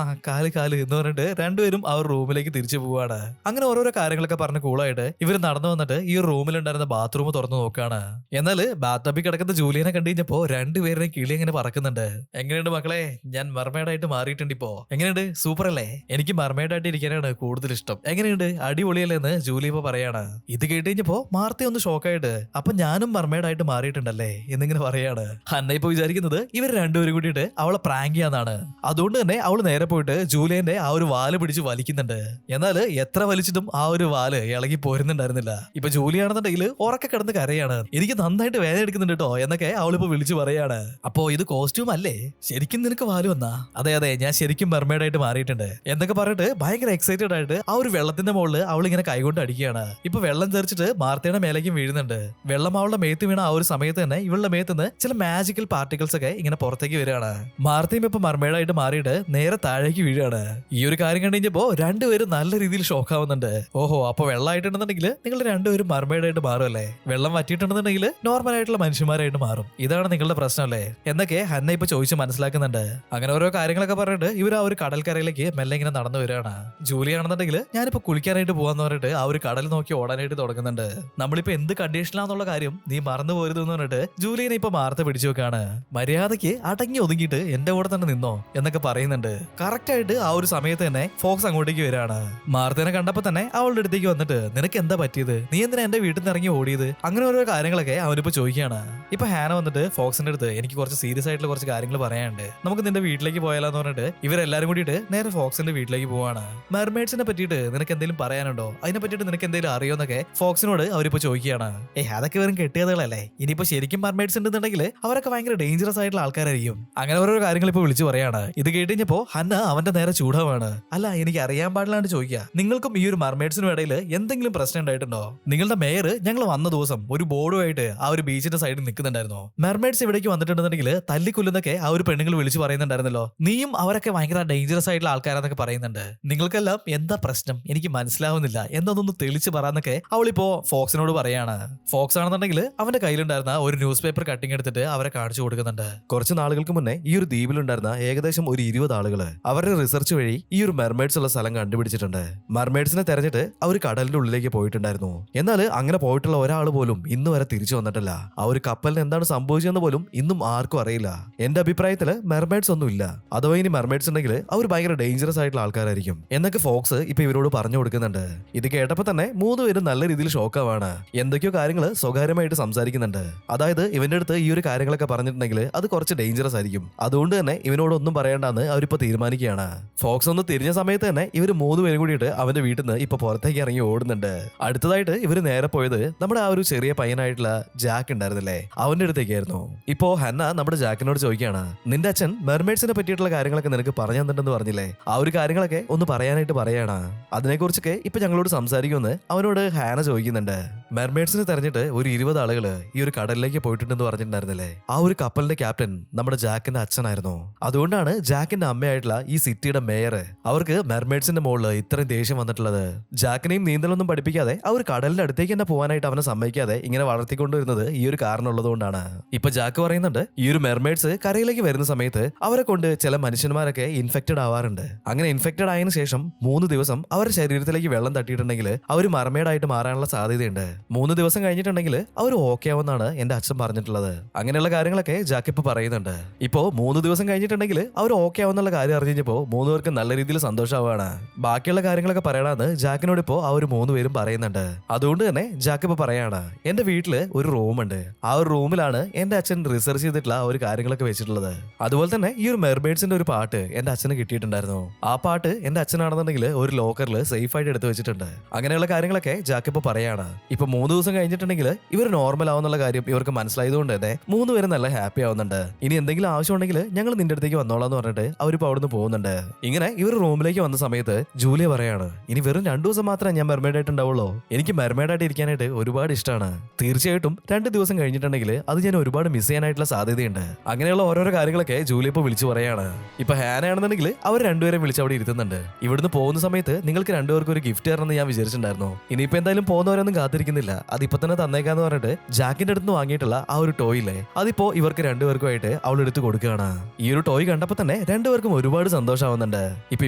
കാല് കാല് എന്ന് പറഞ്ഞിട്ട് രണ്ടുപേരും ആ ഒരു റൂമിലേക്ക് തിരിച്ചു പോവാണ്. അങ്ങനെ ഓരോരോ കാര്യങ്ങളൊക്കെ പറഞ്ഞ് കൂളായിട്ട് ഇവര് നടന്നു വന്നിട്ട് ഈ റൂമിലുണ്ടായിരുന്ന ബാത്റൂം തുറന്നു നോക്കാണ്. എന്നാല് ബാത്ടബിൽ കിടക്കുന്ന ജൂലിയനെ കണ്ടു കഴിഞ്ഞപ്പോ രണ്ടുപേരുടെ കിളി അങ്ങനെ പറക്കുന്നുണ്ട്. എങ്ങനെയുണ്ട് മക്കളെ, ഞാൻ മെർമെയ്ഡായിട്ട് മാറിയിട്ടുണ്ട്. ഇപ്പോ എങ്ങനെയുണ്ട്? സൂപ്പർ അല്ലേ? എനിക്ക് മെർമെയ്ഡായിട്ട് ഇരിക്കാനാണ് കൂടുതൽ ഇഷ്ടം. എങ്ങനെയുണ്ട്? അടിപൊളിയല്ലേ എന്ന് ജൂലി ഇപ്പൊ പറയാണ്. ഇത് കേട്ട് കഴിഞ്ഞപ്പോ മാർത്തി ഒന്ന് ഷോക്കായിട്ട് അപ്പൊ ഞാനും മെർമെയ്ഡായിട്ട് മാറിയിട്ടുണ്ടല്ലേ എന്നിങ്ങനെ പറയാണ്. ഹന്ന ഇപ്പൊ വിചാരിക്കുന്നത് ഇവർ രണ്ടുപേരും കൂടിയിട്ട് അവളെ പ്രാങ്ക് ചെയ്യാന്നാണ്. അതുകൊണ്ട് തന്നെ അവള് നേരെ പോയിട്ട് ജൂലിയന്റെ ആ ഒരു വാല് പിടിച്ച് വലിക്കുന്നുണ്ട്. എന്നാല് എത്ര വലിച്ചിട്ടും ആ ഒരു വാല് ഇളകി പോരുന്നുണ്ടായിരുന്നില്ല. ഇപ്പൊ ജൂലിയാണെന്നുണ്ടെങ്കിൽ ഉറക്കെ കിടന്ന് കരയാണ്. എനിക്ക് നന്നായിട്ട് വേദന എടുക്കുന്നുണ്ട് കേട്ടോ എന്നൊക്കെ അവളിപ്പോ വിളിച്ചു പറയാണ്. അപ്പോ ഇത് കോസ്റ്റ്യൂം അല്ലേ? ശരിക്കും നിനക്ക് വാല് വന്നാ? അതെ അതെ, ഞാൻ ശരിക്കും മെർമെയ്ഡായിട്ട് മാറിയിട്ടുണ്ട് എന്നൊക്കെ പറഞ്ഞിട്ട് ഭയങ്കര എക്സൈറ്റഡ് ആയിട്ട് ആ ഒരു വെള്ളത്തിന്റെ മുകളിൽ അവൾ ഇങ്ങനെ കൈകൊണ്ട് അടിക്കുകയാണ്. ഇപ്പൊ വെള്ളം തെറിച്ചിട്ട് മാർത്തയുടെ മേലേക്കും വീഴുന്നുണ്ട്. വെള്ളം അവളുടെ മേത്ത് വീണ ആ ഒരു സമയത്ത് തന്നെ ഇവളുടെ മേത്തുനിന്ന് ചില മാജിക്കൽ പാർട്ടിക്കിൾസ് ഒക്കെ ഇങ്ങനെ പുറത്തേക്ക് വരികയാണ്. മാർത്തയും ഇപ്പൊ മെർമെയ്ഡായിട്ട് മാറിയിട്ട് നേരെ താഴേക്ക് വീഴുകയാണ്. ഈ ഒരു കാര്യം കണ്ടു കഴിഞ്ഞപ്പോ രണ്ടുപേരും നല്ല രീതിയിൽ ഷോക്ക് ആവുന്നുണ്ട്. ഓഹോ, അപ്പൊ വെള്ളമായിട്ടുണ്ടെന്നുണ്ടെങ്കിൽ നിങ്ങൾ രണ്ടുപേരും മെർമെയ്ഡായിട്ട് മാറുമല്ലേ? വെള്ളം വറ്റിയിട്ടുണ്ടെന്നുണ്ടെങ്കിൽ നോർമൽ ആയിട്ടുള്ള മനുഷ്യന്മാരായിട്ട് മാറും. ഇതാണ് നിങ്ങളുടെ പ്രശ്നം അല്ലേ എന്നൊക്കെ ഹന്ന ഇപ്പൊ ചോദിച്ച് മനസ്സിലാക്കുന്നുണ്ട്. അങ്ങനെ ഓരോ കാര്യങ്ങളൊക്കെ പറഞ്ഞിട്ട് ഇവർ ആ ഒരു കടൽക്കരയിലേക്ക് മെല്ലെ ഇങ്ങനെ നടന്നു വരികയാണ്. ജൂലിയാണെന്നുണ്ടെങ്കിൽ ഞാനിപ്പോ കുളിക്കാനായിട്ട് പോവാന്ന് പറഞ്ഞിട്ട് ആ ഒരു കടൽ നോക്കി ഓടാനായിട്ട് തുടങ്ങുന്നുണ്ട്. നമ്മളിപ്പോ എന്ത് കണ്ടീഷനിലാന്നുള്ള കാര്യം നീ മറന്നു പോരുതെന്ന് പറഞ്ഞിട്ട് ജൂലിയനെ ഇപ്പൊ മാർത്ത പിടിച്ചു വെക്കാണ്. മര്യാദയ്ക്ക് അടങ്ങി ഒതുങ്ങിയിട്ട് എന്റെ കൂടെ തന്നെ നിന്നോ എന്നൊക്കെ പറയുന്നുണ്ട്. കറക്റ്റ് ആയിട്ട് ആ ഒരു സമയത്ത് തന്നെ ഫോക്സ് അങ്ങോട്ടേക്ക് വരികയാണ്. മാർത്തനെ കണ്ടപ്പോ തന്നെ അവളുടെ അടുത്തേക്ക് വന്നിട്ട് നിനക്ക് എന്താ പറ്റിയത്? നീ എന്തിനാ എന്റെ വീട്ടിൽ നിന്ന് ഇറങ്ങി ഓടിയത്? അങ്ങനെ ഓരോ കാര്യങ്ങളൊക്കെ അവനിപ്പോ ചോദിക്കുകയാണ്. ഇപ്പൊ ഹാന വന്നിട്ട് ഫോക്സിന്റെ അടുത്ത് എനിക്ക് കുറച്ച് സീരിയസ് ആയിട്ടുള്ള കുറച്ച് കാര്യങ്ങൾ പറയാനുണ്ട്, നമുക്ക് നിന്റെ വീട്ടിലേക്ക് പോയാലെന്ന് പറഞ്ഞിട്ട് ഇവരെല്ലാരും കൂടിയിട്ട് നേരെ ഫോക്സിന്റെ വീട്ടിലേക്ക് പോവാണ്. മെർമെയ്ഡ്സിനെ പറ്റിയിട്ട് നിനക്ക് എന്തെങ്കിലും പറയാനുണ്ടോ? അതിനെ പറ്റിയിട്ട് നിനക്ക് എന്തെങ്കിലും അറിയോന്നൊക്കെ ഫോക്സിനോട് അവരിപ്പോ ചോദിക്കുകയാണ്. അതൊക്കെ വെറും കെട്ടിയതുകളല്ലേ, ഇനിയിപ്പോ ശരിക്കും മെർമെയ്ഡ്സ് ഉണ്ടെന്നുണ്ടെങ്കിൽ അവരൊക്കെ ഭയങ്കര ഡേഞ്ചറസ് ആയിട്ടുള്ള ആൾക്കാരായിരിക്കും. അങ്ങനെ ഓരോ കാര്യങ്ങൾ ഇപ്പൊ വിളിച്ചു പറയാണ്. ഇത് കേട്ടുകഴിഞ്ഞപ്പോ ഹന്ന അവന്റെ നേരെ ചൂടാവാണ്. അല്ല, എനിക്ക് അറിയാൻ പാടില്ലാണ്ട് ചോദിക്കുക, നിങ്ങൾക്കും ഈ ഒരു മെർമെയ്ഡ്സിനും ഇടയിൽ എന്തെങ്കിലും പ്രശ്നം ഉണ്ടായിട്ടുണ്ടോ? നിങ്ങളുടെ മേയർ ഞങ്ങൾ വന്ന ദിവസം ഒരു ബോർഡുമായിട്ട് ആ ഒരു ബീച്ചിന്റെ സൈഡിൽ നിൽക്കുന്നുണ്ടായിരുന്നു. മെർമെയ്ഡ്സ് ഇവിടേക്ക് വന്നിട്ടുണ്ടെന്നുണ്ടെങ്കിൽ തല്ലിക്കൊല്ലുന്നൊക്കെ ആ ഒരു പെണ്ണുങ്ങൾ വിളിച്ചു പറയുന്നുണ്ടായിരുന്നല്ലോ. നീയും അവരൊക്കെ ഭയങ്കര ഡേഞ്ചറസ് ആയിട്ടുള്ള ആൾക്കാരാന്നൊക്കെ പറയുന്നുണ്ട്. നിങ്ങൾക്കെല്ലാം എന്താ പ്രശ്നം? എനിക്ക് മനസ്സിലാവുന്നില്ല, എന്നൊന്ന് തെളിച്ച് പറയാന്നൊക്കെ അവളിപ്പോ ഫോക്സിനോട് പറയാണ്. ഫോക്സ് ആണെന്നുണ്ടെങ്കിൽ അവന്റെ കയ്യിലുണ്ടായിരുന്ന ഒരു ന്യൂസ് പേപ്പർ കട്ടിങ് എടുത്തിട്ട് അവരെ കാണിച്ചു കൊടുക്കുന്നുണ്ട്. കുറച്ച് നാളുകൾക്ക് മുന്നേ ഈ ഒരു ദ്വീപിലുണ്ടായിരുന്ന ഏകദേശം ഒരു 20 ആളുകള് അവരുടെ റിസർച്ച് വഴി ഈ ഒരു മെർമെയ്ഡ്സ് ഉള്ള സ്ഥലം കണ്ടുപിടിച്ചിട്ടുണ്ട്. മെർമെയ്ഡ്സിനെ തെരഞ്ഞിട്ട് അവർ കടലിന്റെ ഉള്ളിലേക്ക് പോയിട്ടുണ്ടായിരുന്നു. എന്നാൽ അങ്ങനെ പോയിട്ടുള്ള ഒരാൾ പോലും ഇന്ന് വരെ തിരിച്ചു വന്നിട്ടില്ല. ആ ഒരു കപ്പലിന് എന്താണ് സംഭവിച്ചതെന്ന് പോലും ഇന്നും ആർക്കും അറിയില്ല. എന്റെ അഭിപ്രായത്തില് മെർമെയ്ഡ്സ് ഒന്നും ഇല്ല. അഥവാ ഇനി മെർമെയ്ഡ്സ് ഉണ്ടെങ്കിൽ അവർ ഭയങ്കര ഡേഞ്ചറസ് ആയിട്ടുള്ള ആൾക്കാരായിരിക്കും എന്നൊക്കെ ഫോക്സ് ഇപ്പൊ ഇവരോട് പറഞ്ഞു കൊടുക്കുന്നുണ്ട്. ഇത് കേട്ടപ്പോ തന്നെ 3 പേരും നല്ല രീതിയിൽ ഷോക്കാവാണ്. എന്തൊക്കെയോ കാര്യങ്ങൾ സ്വകാര്യമായിട്ട് സംസാരിക്കുന്നുണ്ട്. അതായത് ഇവന്റെ അടുത്ത് ഈ ഒരു കാര്യങ്ങളൊക്കെ പറഞ്ഞിട്ടുണ്ടെങ്കിൽ അത് കുറച്ച് ഡേഞ്ചറസ് ആയിരിക്കും. അതുകൊണ്ട് തന്നെ ഇവനോട് ഒന്നും പറയണ്ടെന്ന് അവരിപ്പോ തീരുമാനിക്കുകയാണ്. ഫോക്സ് ഒന്ന് തിരിഞ്ഞ സമയത്ത് തന്നെ ഇവര് 3 പേരും കൂടിയിട്ട് അവന്റെ വീട്ടിൽ നിന്ന് ഇപ്പൊ പുറത്തേക്ക് ഇറങ്ങി ഓടുന്നുണ്ട്. അടുത്തതായിട്ട് ഇവര് നേരെ പോയത് നമ്മുടെ ആ ഒരു ചെറിയ പയ്യനായിട്ടുള്ള ജാക്ക് ഉണ്ടായിരുന്നില്ലേ, അവന്റെ അടുത്തേക്കായിരുന്നു. ഇപ്പോ ഹന്ന നമ്മുടെ ജാക്കിനോട് ചോദിക്കുകയാണ്, നിന്റെ അച്ഛൻ മെർമെയ്ഡ്സിനെ പറ്റിയിട്ടുള്ള കാര്യങ്ങളൊക്കെ നിനക്ക് പറഞ്ഞു തന്നിട്ടുണ്ടെന്ന് പറഞ്ഞില്ലേ, ആ ഒരു കാര്യങ്ങളൊക്കെ ഒന്ന് പറയാനായിട്ട് പറയാണ്. അതിനെക്കുറിച്ചൊക്കെ ഇപ്പൊ ഞങ്ങളോട് സംസാരിക്കുമെന്ന് അവനോട് ഹാന ചോദിക്കുന്നുണ്ട്. മെർമെയ്ഡ്സിനെ തെരഞ്ഞിട്ട് ഒരു 20 ആളുകള് ഈ ഒരു കടലിലേക്ക് പോയിട്ടുണ്ടെന്ന് പറഞ്ഞിട്ടുണ്ടായിരുന്നില്ലേ, ആ ഒരു കപ്പലിന്റെ ക്യാപ്റ്റൻ നമ്മുടെ ജാക്കിന്റെ അച്ഛനായിരുന്നു. അതുകൊണ്ടാണ് ജാക്കിന്റെ അമ്മയായിട്ടുള്ള ഈ സിറ്റിയുടെ മേയർ അവർക്ക് മെർമെയ്ഡ്സിന്റെ മുകളിൽ ഇത്രയും ദേഷ്യം വന്നിട്ടുള്ളത്. ജാക്കിനെയും നീന്തലൊന്നും പഠിപ്പിക്കാതെ ആ ഒരു കടലിന്റെ അടുത്തേക്ക് തന്നെ പോകാനായിട്ട് അവനെ സമ്മതിക്കാതെ ഇങ്ങനെ വളർത്തിക്കൊണ്ടുവരുന്നത് ഈ ഒരു കാരണം ഉള്ളതുകൊണ്ടാണ്. ഇപ്പൊ ജാക്ക് പറയുന്നുണ്ട്, ഈ ഒരു മെർമെയ്ഡ്സ് കരയിലേക്ക് വരുന്ന സമയത്ത് അവരെ കൊണ്ട് ചില മനുഷ്യന്മാരൊക്കെ ഇൻഫെക്റ്റഡ് ആവാറുണ്ട്. അങ്ങനെ ഇൻഫെക്റ്റഡ് ആയതിനു ശേഷം 3 ദിവസം അവരുടെ ശരീരത്തിലേക്ക് വെള്ളം തട്ടിയിട്ടുണ്ടെങ്കിൽ അവർ മെർമെയ്ഡ് ആയിട്ട് മാറാനുള്ള സാധ്യതയുണ്ട്. 3 ദിവസം കഴിഞ്ഞിട്ടുണ്ടെങ്കിൽ അവർ ഓക്കെ ആവുമെന്നാണ് എന്റെ അച്ഛൻ പറഞ്ഞിട്ടുള്ളത്. അങ്ങനെയുള്ള കാര്യങ്ങളൊക്കെ ജാക്ക് ഇപ്പൊ പറയുന്നുണ്ട്. ഇപ്പോ 3 ദിവസം കഴിഞ്ഞിട്ടുണ്ടെങ്കിൽ അവർ ഓക്കെ ആവുന്നുള്ള കാര്യം അറിഞ്ഞപ്പോ 3 പേർക്ക് നല്ല രീതിയിൽ സന്തോഷമാവാണ്. ബാക്കിയുള്ള കാര്യങ്ങളൊക്കെ പറയണമെന്ന് ജാക്കിനോട് ഇപ്പോ ആ ഒരു 3 പേരും പറയുന്നുണ്ട്. അതുകൊണ്ട് തന്നെ ജാക്ക് ഇപ്പൊ പറയാണ്, എന്റെ വീട്ടില് ഒരു റൂമുണ്ട്. ആ ഒരു റൂമിലാണ് എന്റെ അച്ഛൻ റിസർച്ച് ചെയ്തിട്ടുള്ള ആ ഒരു കാര്യങ്ങളൊക്കെ വെച്ചിട്ടുള്ളത്. അതുപോലെ തന്നെ ഈ ഒരു മെർമെയ്ഡ്സിന്റെ ഒരു പാട്ട് എന്റെ അച്ഛന് കിട്ടിയിട്ടുണ്ടായിരുന്നു. ആ പാട്ട് എന്റെ അച്ഛനാണെന്നുണ്ടെങ്കിൽ ഒരു ലോക്കറിൽ സേഫ് ആയിട്ട് എടുത്ത് വെച്ചിട്ടുണ്ട്. അങ്ങനെയുള്ള കാര്യങ്ങളൊക്കെ ജാക്ക് ഇപ്പൊ പറയാണ്. ഇപ്പൊ 3 ദിവസം കഴിഞ്ഞിട്ടുണ്ടെങ്കിൽ ഇവർ നോർമൽ ആവുന്നുള്ള കാര്യം ഇവർക്ക് മനസ്സിലായതുകൊണ്ട് തന്നെ 3 പേരും നല്ല ഹാപ്പി ആവുന്നുണ്ട്. ഇനി എന്തെങ്കിലും ആവശ്യമുണ്ടെങ്കിൽ ഞങ്ങൾ നിന്റെ അടുത്തേക്ക് വന്നോളാന്ന് പറഞ്ഞിട്ട് അവരിപ്പോ അവിടുന്ന് പോകുന്നുണ്ട്. ഇങ്ങനെ ഇവർ റൂമിലേക്ക് വന്ന സമയത്ത് ജൂലിയ പറയാണ്, ഇനി വെറും 2 ദിവസം മാത്രമേ ഞാൻ മെർമെയ്ഡ് ആയിട്ട് ഉണ്ടാവുള്ളൂ. എനിക്ക് മെർമെയ്ഡ് ആയിട്ട് ഇരിക്കാനായിട്ട് ഒരുപാട് ഇഷ്ടമാണ്. തീർച്ചയായിട്ടും 2 ദിവസം കഴിഞ്ഞിട്ടുണ്ടെങ്കിൽ അത് ഞാൻ ഒരുപാട് മിസ് ചെയ്യാനായിട്ടുള്ള സാധ്യതയുണ്ട്. അങ്ങനെയുള്ള ഓരോരോ കാര്യങ്ങളൊക്കെ ജൂലിയ ഇപ്പൊ വിളിച്ചു പറയാണ്. ഇപ്പൊ ഹാന ആണെന്നുണ്ടെങ്കിൽ അവർ രണ്ടുപേരെയും വിളിച്ച് അവിടെ ഇരുത്തുന്നുണ്ട്. ഇവിടുന്ന് പോകുന്ന സമയത്ത് നിങ്ങൾക്ക് രണ്ടുപേർക്കും ഒരു ഗിഫ്റ്റ് തരണമെന്ന് ഞാൻ വിചാരിച്ചിട്ടുണ്ടായിരുന്നു. ഇനിയിപ്പോ എന്തായാലും പോകുന്നവരൊന്നും കാത്തിരിക്കുന്നില്ല, അതിപ്പോ തന്നെ തന്നേക്കാന്ന് പറഞ്ഞിട്ട് ജാക്കിന്റെ അടുത്ത് വാങ്ങിയിട്ടുള്ള ആ ഒരു ടോയില്ലേ അതിപ്പോ ഇവർക്ക് രണ്ടുപേർക്കുമായിട്ട് അവൾ എടുത്ത് കൊടുക്കുകയാണ്. ഈ ഒരു ടോയ് കണ്ടപ്പോ തന്നെ രണ്ടുപേർക്കും ഒരുപാട് സന്തോഷമാവുന്നുണ്ട്. ഇപ്പൊ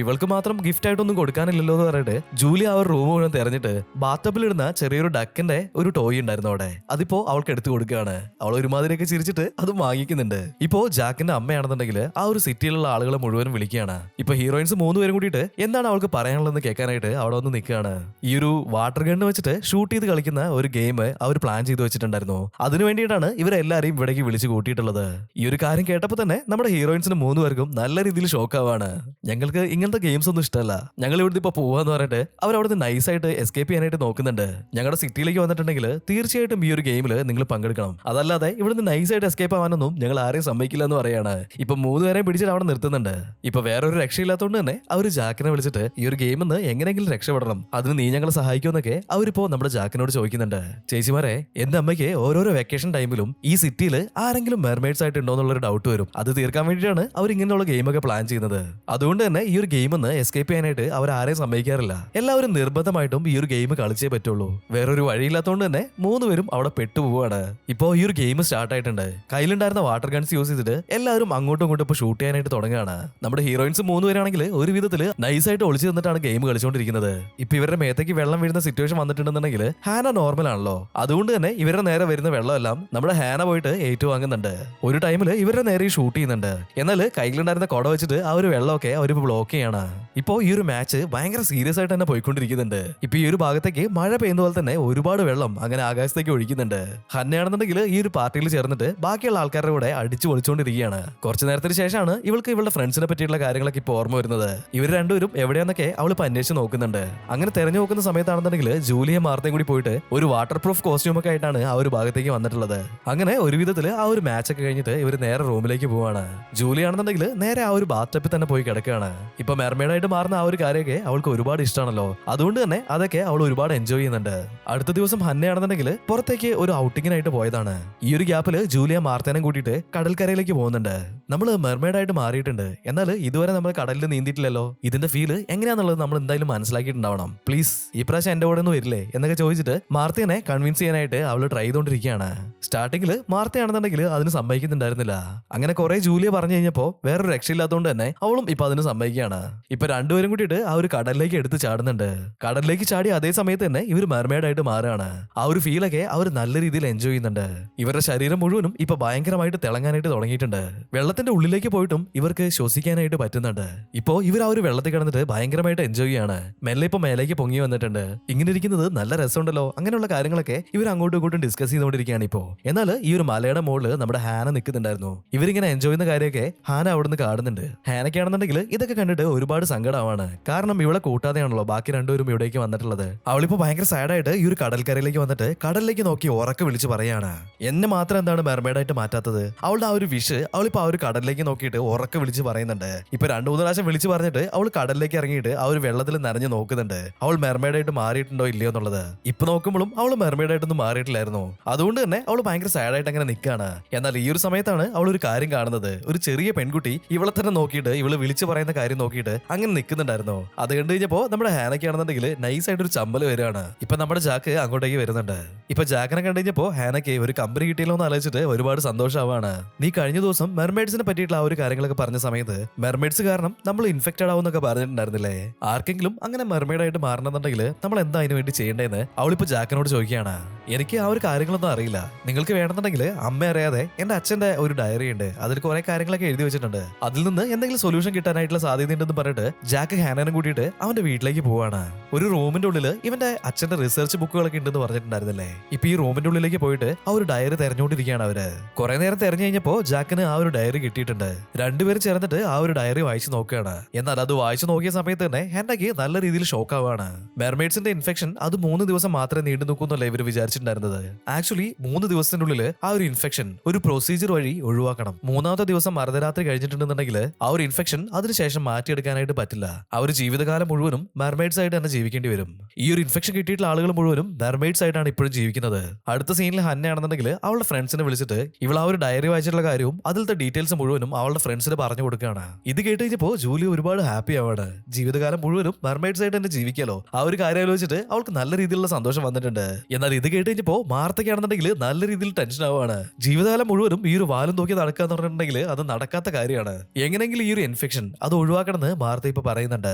ഇവൾക്ക് മാത്രം ഗിഫ്റ്റ് ആയിട്ടൊന്നും കൊടുക്കാനില്ലല്ലോ എന്ന് പറഞ്ഞിട്ട് ജൂലി ആ ഒരു റൂം മുഴുവൻ തെരഞ്ഞിട്ട് ബാത്തബിൽ ഇടുന്ന ചെറിയൊരു ഡക്കിന്റെ ഒരു ടോയ് ഉണ്ടായിരുന്നു അവിടെ, അതിപ്പോ അവൾക്ക് എടുത്തു കൊടുക്കുകയാണ്. അവൾ ഒരുമാതിരിയൊക്കെ ചിരിച്ചിട്ട് അത് വാങ്ങിക്കുന്നുണ്ട്. ഇപ്പോ ജാക്കിന്റെ അമ്മയാണെന്നുണ്ടെങ്കിൽ ആ ഒരു സിറ്റിയിലുള്ള ആളുകളെ മുഴുവൻ വിളിക്കുകയാണ്. ഇപ്പൊ ഹീറോയിൻസ് 3 പേരും കൂടിയിട്ട് എന്താണ് അവൾക്ക് പറയാനുള്ളതെന്ന് കേൾക്കാനായിട്ട് അവിടെ വന്ന് നിൽക്കുകയാണ്. ഈ ഒരു വാട്ടർ ഗണ്ണ് വെച്ചിട്ട് ഷൂട്ട് ചെയ്ത് കളിക്കുന്ന ഒരു ഗെയിം അവർ പ്ലാൻ ചെയ്ത് വെച്ചിട്ടുണ്ടായിരുന്നു. അതിനു വേണ്ടിയിട്ടാണ് ഇവരെല്ലാരെയും ഇവിടേക്ക് വിളിച്ച് കൂട്ടിയിട്ടുള്ളത്. ഈ ഒരു കാര്യം കേട്ടപ്പോൾ തന്നെ നമ്മുടെ ഹീറോയിൻസിന് 3 പേർക്കും നല്ല രീതിയിൽ ഷോക്ക് ആവാണ്. ഞങ്ങൾക്ക് ഇങ്ങനത്തെ ഗെയിംസ് ഒന്നും ഇഷ്ടമല്ല, ഞങ്ങൾ ഇവിടുന്ന് ഇപ്പൊ പോവാന്ന് പറഞ്ഞിട്ട് അവരവിടുന്ന് നൈസായിട്ട് എസ്കേപ്പ് ചെയ്യാനായിട്ട് നോക്കുന്നുണ്ട്. ഞങ്ങളുടെ സിറ്റിയിലേക്ക് വന്നിട്ടുണ്ടെങ്കിൽ തീർച്ചയായിട്ടും ഈ ഒരു ഗെയിമിൽ നിങ്ങൾ പങ്കെടുക്കണം, അതല്ലാതെ ഇവിടുന്ന് നൈസായിട്ട് എസ്കേപ്പ് ആവാനൊന്നും ഞങ്ങൾ ആരെയും സമ്മതിക്കില്ല എന്ന് പറയാണ്. ഇപ്പൊ 3 പേരെ പിടിച്ചിട്ട് അവിടെ നിർത്തുന്നുണ്ട്. ഇപ്പൊ വേറൊരു രക്ഷയില്ലാത്തതുകൊണ്ട് തന്നെ അവർ ജാക്കിനെ വിളിച്ചിട്ട് ഈ ഒരു ഗെയിമിൽ നിന്ന് എങ്ങനെയെങ്കിലും രക്ഷപ്പെടണം, അതിന് നീ ഞങ്ങളെ സഹായിക്കുമെന്നൊക്കെ അവരിപ്പോ നമ്മുടെ ജാക്കിനോട് ചോദിക്കുന്നുണ്ട്. ചേച്ചിമാരെ, എന്റെ അമ്മയ്ക്ക് ഓരോരോ വെക്കേഷൻ ടൈമിലും ഈ സിറ്റിയിൽ ആരെങ്കിലും മെർമെയ്ഡ്സ് ആയിട്ട് ഉണ്ടോ എന്നുള്ളൊരു ഡൗട്ട് വരും. അത് തീർക്കാൻ വേണ്ടിയിട്ടാണ് അവർ ഇങ്ങനെയുള്ള ഗെയിമൊക്കെ പ്ലാൻ ചെയ്യുന്നത്. അതുകൊണ്ട് തന്നെ ഈ ഒരു ഗെയിമിൽ നിന്ന് എസ്കേപ്പ് ചെയ്യാനായിട്ട് അവർ ആരെയും സമ്മതിക്കാറില്ല. എല്ലാവരും നിർബന്ധമായിട്ടും ഈ ഒരു ഗെയിം കളിച്ചേ പറ്റുള്ളൂ. വേറൊരു വഴിയില്ലാത്തതുകൊണ്ട് തന്നെ 3 പേരും അവിടെ പെട്ടുപോവാണ്. ഇപ്പോ ഈ ഒരു ഗെയിം സ്റ്റാർട്ട് ആയിട്ടുണ്ട്. കയ്യിലുണ്ടായിരുന്ന വാട്ടർ ഗൺസ് യൂസ് ചെയ്തിട്ട് എല്ലാവരും അങ്ങോട്ടും ഇങ്ങോട്ടും ഇപ്പൊ ഷൂട്ട് ചെയ്യാനായിട്ട് തുടങ്ങുകയാണ്. നമ്മുടെ ഹീറോയിൻസ് 3 പേരാണെങ്കിൽ ഒരു വിധത്തില് നൈസായിട്ട് ഒളിച്ചു നിന്നിട്ടാണ് ഗെയിം കളിച്ചുകൊണ്ടിരിക്കുന്നത്. ഇപ്പൊ ഇവരുടെ മേത്തേക്ക് വെള്ളം വീഴുന്ന സിറ്റുവേഷൻ വന്നിട്ടുണ്ടെന്നുണ്ടെങ്കിൽ ഹാന നോർമൽ ആണല്ലോ, അതുകൊണ്ട് തന്നെ ഇവരുടെ നേരെ വരുന്ന വെള്ളമെല്ലാം നമ്മുടെ ഹാന പോയിട്ട് ഏറ്റുവാങ്ങുന്നുണ്ട്. ഒരു ടൈമിൽ ഇവരുടെ നേരെ ഷൂട്ട് ചെയ്യുന്നുണ്ട്. എന്നാൽ കയ്യിലുണ്ടായിരുന്ന കൊട വെച്ചിട്ട് ആ ഒരു വെള്ളമൊക്കെ അവർ ബ്ലോക്ക് ചെയ്യാണ്. ഇപ്പോ ഈ ഒരു മാച്ച് ഭയങ്കര സീരിയസ് ആയിട്ട് തന്നെ പോയിക്കൊണ്ടിരിക്കുന്നുണ്ട്. ഇപ്പൊ ഈ ഒരു ഭാഗത്തേക്ക് മഴ പെയ്യുന്ന പോലെ തന്നെ ഒരുപാട് വെള്ളം അങ്ങനെ ആകാശത്തേക്ക് ഒഴിക്കുന്നുണ്ട്. ഹന്നയാണെന്നുണ്ടെങ്കിൽ ഈ ഒരു പാർട്ടിയിൽ ചേർന്നിട്ട് ബാക്കിയുള്ള ആൾക്കാരുടെ കൂടെ അടിച്ചു പൊളിച്ചുകൊണ്ടിരിക്കുകയാണ്. കുറച്ചു നേരത്തിന് ശേഷമാണ് ഇവൾക്ക് ഇവളുടെ ഫ്രണ്ട്സിനെ പറ്റിയുള്ള കാര്യങ്ങളൊക്കെ ഇപ്പൊ ഓർമ്മ വരുന്നത്. ഇവർ രണ്ടുപേരും എവിടെയാന്നൊക്കെ അവൾ ഇപ്പൊ അന്വേഷിച്ച് നോക്കുന്നുണ്ട്. അങ്ങനെ തെരഞ്ഞു നോക്കുന്ന സമയത്താണെന്നുണ്ടെങ്കിൽ ജൂലിയ മാർത്തയും കൂടി പോയിട്ട് ഒരു വാട്ടർ പ്രൂഫ് കോസ്റ്റ്യൂം ഒക്കെ ആയിട്ടാണ് ആ ഒരു ഭാഗത്തേക്ക് വന്നിട്ടുള്ളത്. അങ്ങനെ ഒരു വിധത്തിൽ ആ ഒരു മാച്ച് ഒക്കെ കഴിഞ്ഞിട്ട് ഇവർ നേരെ റൂമിലേക്ക് പോവാണ്. ജൂലിയാണെന്നുണ്ടെങ്കിൽ നേരെ ആ ഒരു ബാത്ടപ്പിൽ തന്നെ പോയി കിടക്കുകയാണ്. ഇപ്പൊ മെർമെയ്ഡായിട്ട് മാറുന്ന ആ ഒരു കാര്യമൊക്കെ അവൾക്ക് ഒരുപാട് ഇഷ്ടമാണല്ലോ, അതുകൊണ്ട് തന്നെ അതൊക്കെ അവൾ ഒരുപാട് എൻജോയ് ചെയ്യുന്നുണ്ട്. അടുത്ത ദിവസം ഹന്നയാണെന്നുണ്ടെങ്കിൽ പുറത്തേക്ക് ഒരു ഔട്ടിങ്ങിനായിട്ട് പോയതാണ്. ഈ ഒരു ഗ്യാപ്പിൽ ജൂലിയ മാർത്തേനും കൂട്ടിയിട്ട് കടൽക്കരയിലേക്ക് പോകുന്നുണ്ട്. നമ്മൾ മെർമെയ്ഡായിട്ട് മാറിയിട്ടുണ്ട്, എന്നാൽ ഇതുവരെ നമ്മൾ കടലിൽ നീന്തിയിട്ടില്ലല്ലോ, ഇതിന്റെ ഫീല് എങ്ങനെയാന്നുള്ളത് നമ്മൾ എന്തായാലും മനസ്സിലാക്കിയിട്ടുണ്ടാവണം. പ്ലീസ് ഈ പ്രാവശ്യം എന്റെ കൂടെ ഒന്നും വരില്ലേ എന്നൊക്കെ ചോദിച്ചിട്ട് മാർത്തിനെ കൺവിൻസ് ചെയ്യാനായിട്ട് അവൾ ട്രൈ ചെയ്തോണ്ടിരിക്കുകയാണ്. സ്റ്റാർട്ടിങ്ങിൽ മാർത്തയാണെന്നുണ്ടെങ്കിൽ അതിന് സമ്മതിക്കുന്നുണ്ടായിരുന്നില്ല. അങ്ങനെ കുറെ ജൂലിയ പറഞ്ഞു കഴിഞ്ഞപ്പോ വേറൊരു രക്ഷയില്ലാത്തതുകൊണ്ട് തന്നെ അവളും ഇപ്പൊ അതിന് സമ്മതിക്കുകയാണ്. ഇപ്പൊ രണ്ടുപേരും കൂട്ടിയിട്ട് ആ ഒരു കടലിലേക്ക് എടുത്ത് ചാടുന്നുണ്ട്. കടലിലേക്ക് ചാടി അതേ സമയത്ത് തന്നെ ഇവർ മെർമെയ്ഡായിട്ട് മാറുകയാണ്. ആ ഒരു ഫീലൊക്കെ അവർ നല്ല രീതിയിൽ എൻജോയ് ചെയ്യുന്നുണ്ട്. ഇവരുടെ ശരീരം മുഴുവനും ഇപ്പൊ ഭയങ്കരമായിട്ട് തിളങ്ങാനായിട്ട് തുടങ്ങിയിട്ടുണ്ട്. വെള്ളത്തിന്റെ ഉള്ളിലേക്ക് പോയിട്ടും ഇവർക്ക് ശ്വസിക്കാനായിട്ട് പറ്റുന്നുണ്ട്. ഇപ്പോ ഇവർ ആ ഒരു വെള്ളത്തിൽ കിടന്നിട്ട് ഭയങ്കരമായിട്ട് എൻജോയ് ചെയ്യാണ്. മെല്ലെ ഇപ്പൊ മേലേക്ക് പൊങ്ങി വന്നിട്ടുണ്ട്. ഇങ്ങനെ ഇരിക്കുന്നത് നല്ല രസമുണ്ടല്ലോ, അങ്ങനെയുള്ള കാര്യങ്ങളൊക്കെ ഇവർ അങ്ങോട്ടും ഇങ്ങോട്ടും ഡിസ്കസ് ചെയ്തുകൊണ്ടിരിക്കുകയാണ് ഇപ്പോ. എന്നാൽ ഈ ഒരു മലയുടെ മുകളിൽ നമ്മുടെ ഹാന നിൽക്കുന്നുണ്ടായിരുന്നു. ഇവരിങ്ങനെ എൻജോയ് ചെയ്യുന്ന കാര്യമൊക്കെ ഹാന അവിടുന്ന് കാണുന്നുണ്ട്. ഹാനയ്ക്കാണെന്നുണ്ടെങ്കിൽ ഇതൊക്കെ കണ്ടിട്ട് ഒരുപാട് സങ്കടമാണ്. കാരണം ഇവളെ കൂട്ടാതെയാണല്ലോ ബാക്കി രണ്ടുപേരും ഇവിടേക്ക് വന്നിട്ടുള്ളത്. അവളിപ്പോ ഭയങ്കര സാഡായിട്ട് ഈ ഒരു കടൽക്കരയിലേക്ക് വന്നിട്ട് കടലിലേക്ക് നോക്കി ഉറക്കെ വിളിച്ച് പറയാണ്, എന്നെ മാത്രം എന്താണ് മെർമെയ്ഡായിട്ട് മാറ്റാത്തത്? അവളുടെ ആ ഒരു വിഷ് അവളിപ്പോ ആ ഒരു കടലിലേക്ക് നോക്കിയിട്ട് ഉറക്കെ വിളിച്ച് പറയുന്നുണ്ട്. ഇപ്പൊ 2-3 പ്രാവശ്യം വിളിച്ച് പറഞ്ഞിട്ട് അവൾ കടലിലേക്ക് ഇറങ്ങിയിട്ട് ആ ഒരു വെള്ളത്തിൽ നനഞ്ഞു നോക്കുന്നുണ്ട് അവൾ മെർമെയ്ഡായിട്ട് മാറിയിട്ടുണ്ടോ ഇല്ലയോ എന്നുള്ളത്. ഇപ്പൊ നോക്കുമ്പോഴും അവൾ മെർമെയ്ഡായിട്ടൊന്നും മാറിയിട്ടില്ലായിരുന്നു. അതുകൊണ്ട് തന്നെ അവൾ ഭയങ്കര സാഡായിട്ട് അങ്ങനെ നിൽക്കുകയാണ്. എന്നാൽ ഈ ഒരു സമയത്താണ് അവൾ ഒരു കാര്യം കാണുന്നത്. ഒരു ചെറിയ പെൺകുട്ടി ഇവളെ തന്നെ നോക്കിയിട്ട് ഇവള് വിളിച്ചു പറയുന്ന കാര്യം നോക്കിയിട്ട് അങ്ങനെ നിൽക്കുന്നുണ്ടായിരുന്നു. അത് കണ്ടു കഴിഞ്ഞപ്പോ നമ്മുടെ ഹാനയ്ക്കാണെന്നുണ്ടെങ്കിൽ നൈസായിട്ട് ഒരു ചമ്മല് വരികയാണ്. ഇപ്പൊ നമ്മുടെ ജാക്ക് അങ്ങോട്ടേക്ക് വരുന്നുണ്ട്. ഇപ്പൊ ജാക്കിനെ കണ്ടു കഴിഞ്ഞപ്പോ ഹാനയ്ക്ക് ഒരു കമ്പനി കിട്ടിയല്ലോ എന്ന് ആലോചിച്ചിട്ട് ഒരുപാട് സന്തോഷമാവാണ്. നീ കഴിഞ്ഞ ദിവസം മെർമെയ്ഡ്സിനെ പറ്റിയിട്ടുള്ള ആ ഒരു കാര്യങ്ങളൊക്കെ പറഞ്ഞ സമയത്ത് മെർമെയ്ഡ്സ് കാരണം നമ്മൾ ഇൻഫെക്റ്റഡ് ആവുന്നൊക്കെ പറഞ്ഞിട്ടുണ്ടായിരുന്നില്ലേ? ആർക്കെങ്കിലും അങ്ങനെ മെർമെയ്ഡായിട്ട് മാറണമെന്നുണ്ടെങ്കിൽ നമ്മൾ എന്താ അതിന് വേണ്ടി ചെയ്യേണ്ടതെന്ന് അവളിപ്പോ ജാക്ക് ജാക്കിനോട് ചോദിക്കുകയാണ്, എനിക്ക് ആ ഒരു കാര്യങ്ങളൊന്നും അറിയില്ല. നിങ്ങൾക്ക് വേണമെന്നുണ്ടെങ്കിൽ അമ്മ അറിയാതെ എന്റെ അച്ഛന്റെ ഒരു ഡയറി ഉണ്ട്, അതിൽ കുറെ കാര്യങ്ങളൊക്കെ എഴുതി വെച്ചിട്ടുണ്ട്. അതിൽ നിന്ന് എന്തെങ്കിലും സൊല്യൂഷൻ കിട്ടാനായിട്ടുള്ള സാധ്യതയുണ്ടെന്ന് പറഞ്ഞിട്ട് ജാക്ക് ഹാനനും കൂട്ടിയിട്ട് അവന്റെ വീട്ടിലേക്ക് പോവാണ്. ഒരു റൂമിന്റെ ഉള്ളിൽ ഇവന്റെ അച്ഛന്റെ റിസർച്ച് ബുക്കുകളൊക്കെ ഉണ്ടെന്ന് പറഞ്ഞിട്ടുണ്ടായിരുന്നില്ലേ. ഇപ്പൊ ഈ റൂമിന്റെ ഉള്ളിലേക്ക് പോയിട്ട് ആ ഒരു ഡയറി തെരഞ്ഞുകൊണ്ടിരിക്കുകയാണ് അവര്. കുറെ നേരം തെരഞ്ഞു കഴിഞ്ഞപ്പോ ജാക്കിന് ആ ഒരു ഡയറി കിട്ടിയിട്ടുണ്ട്. രണ്ടുപേരും ചേർന്നിട്ട് ആ ഒരു ഡയറി വായിച്ചു നോക്കുകയാണ്. എന്നാൽ അത് വായിച്ചു നോക്കിയ സമയത്ത് തന്നെ ഹെന്നയ്ക്ക് നല്ല രീതിയിൽ ഷോക്ക് ആവാണ്. മെർമെയ്ഡ്സിന്റെ ഇൻഫെക്ഷൻ അത് 3 ദിവസം മാത്രമേ നീണ്ടു നിൽക്കുന്നല്ലേ ഇവർ വിചാരിച്ചിട്ടുണ്ടായിരുന്നത്. ആക്ച്വലി 3 ദിവസത്തിനുള്ളിൽ ആ ഒരു ഇൻഫെക്ഷൻ ഒരു പ്രൊസീജിയർ വഴി ഒഴിവാക്കണം. 3ാമത്തെ ദിവസം അർദ്ധരാത്രി കഴിഞ്ഞിട്ടുണ്ടെന്നുണ്ടെങ്കിൽ ആ ഒരു ഇൻഫെക്ഷൻ അതിനുശേഷം മാറ്റിയെടുക്കാനായിട്ട് പറ്റില്ല. ആ ഒരു ജീവിതകാലം മുഴുവനും മെർമെയ്ഡ്സ് ആയിട്ട് തന്നെ ജീവിക്കേണ്ടി വരും. ഈ ഒരു ഇൻഫെക്ഷൻ കിട്ടിയിട്ടുള്ള ആളുകൾ മുഴുവനും മെർമെയ്ഡ്സ് ആയിട്ടാണ് ഇപ്പോഴും ജീവിക്കുന്നത്. അടുത്ത സീനിൽ ഹന്നയാണെന്നുണ്ടെങ്കിൽ അവളുടെ ഫ്രണ്ട്സിനെ വിളിച്ചിട്ട് ഇവൾ ആ ഒരു ഡയറി വായിച്ചിട്ടുള്ള കാര്യവും അതിലത്തെ ഡീറ്റെയിൽസ് മുഴുവനും അവളുടെ ഫ്രണ്ട്സിന് പറഞ്ഞു കൊടുക്കുകയാണ്. ഇത് കേട്ട് കഴിഞ്ഞപ്പോ ജൂലി ഒരുപാട് ഹാപ്പി ആവാണ്. ജീവിതകാലം മുഴുവനും മെർമെയ്ഡ്സ് ആയിട്ട് തന്നെ ജീവിക്കാലോ, ആ ഒരു കാര്യം ആലോചിച്ചിട്ട് അവൾക്ക് നല്ല രീതിയിലുള്ള സന്തോഷം വന്നിട്ടുണ്ട്. എന്നാൽ ഇത് കേട്ട് കഴിഞ്ഞപ്പോ മാർത്തയ്ക്കാണെന്നുണ്ടെങ്കിൽ നല്ല രീതിയിൽ ടെൻഷൻ ആവാണ്. ജീവിതകാലം മുഴുവനും ഈ ഒരു വാലും തൂക്കി നടക്കാന്ന് പറഞ്ഞിട്ടുണ്ടെങ്കിൽ അത് നടക്കാത്ത കാര്യമാണ്. എങ്ങനെയെങ്കിലും ഈ ഒരു ഇൻഫെക്ഷൻ അത് ഒഴിവാക്കണമെന്ന് മാർത്ത ഇപ്പൊ പറയുന്നുണ്ട്.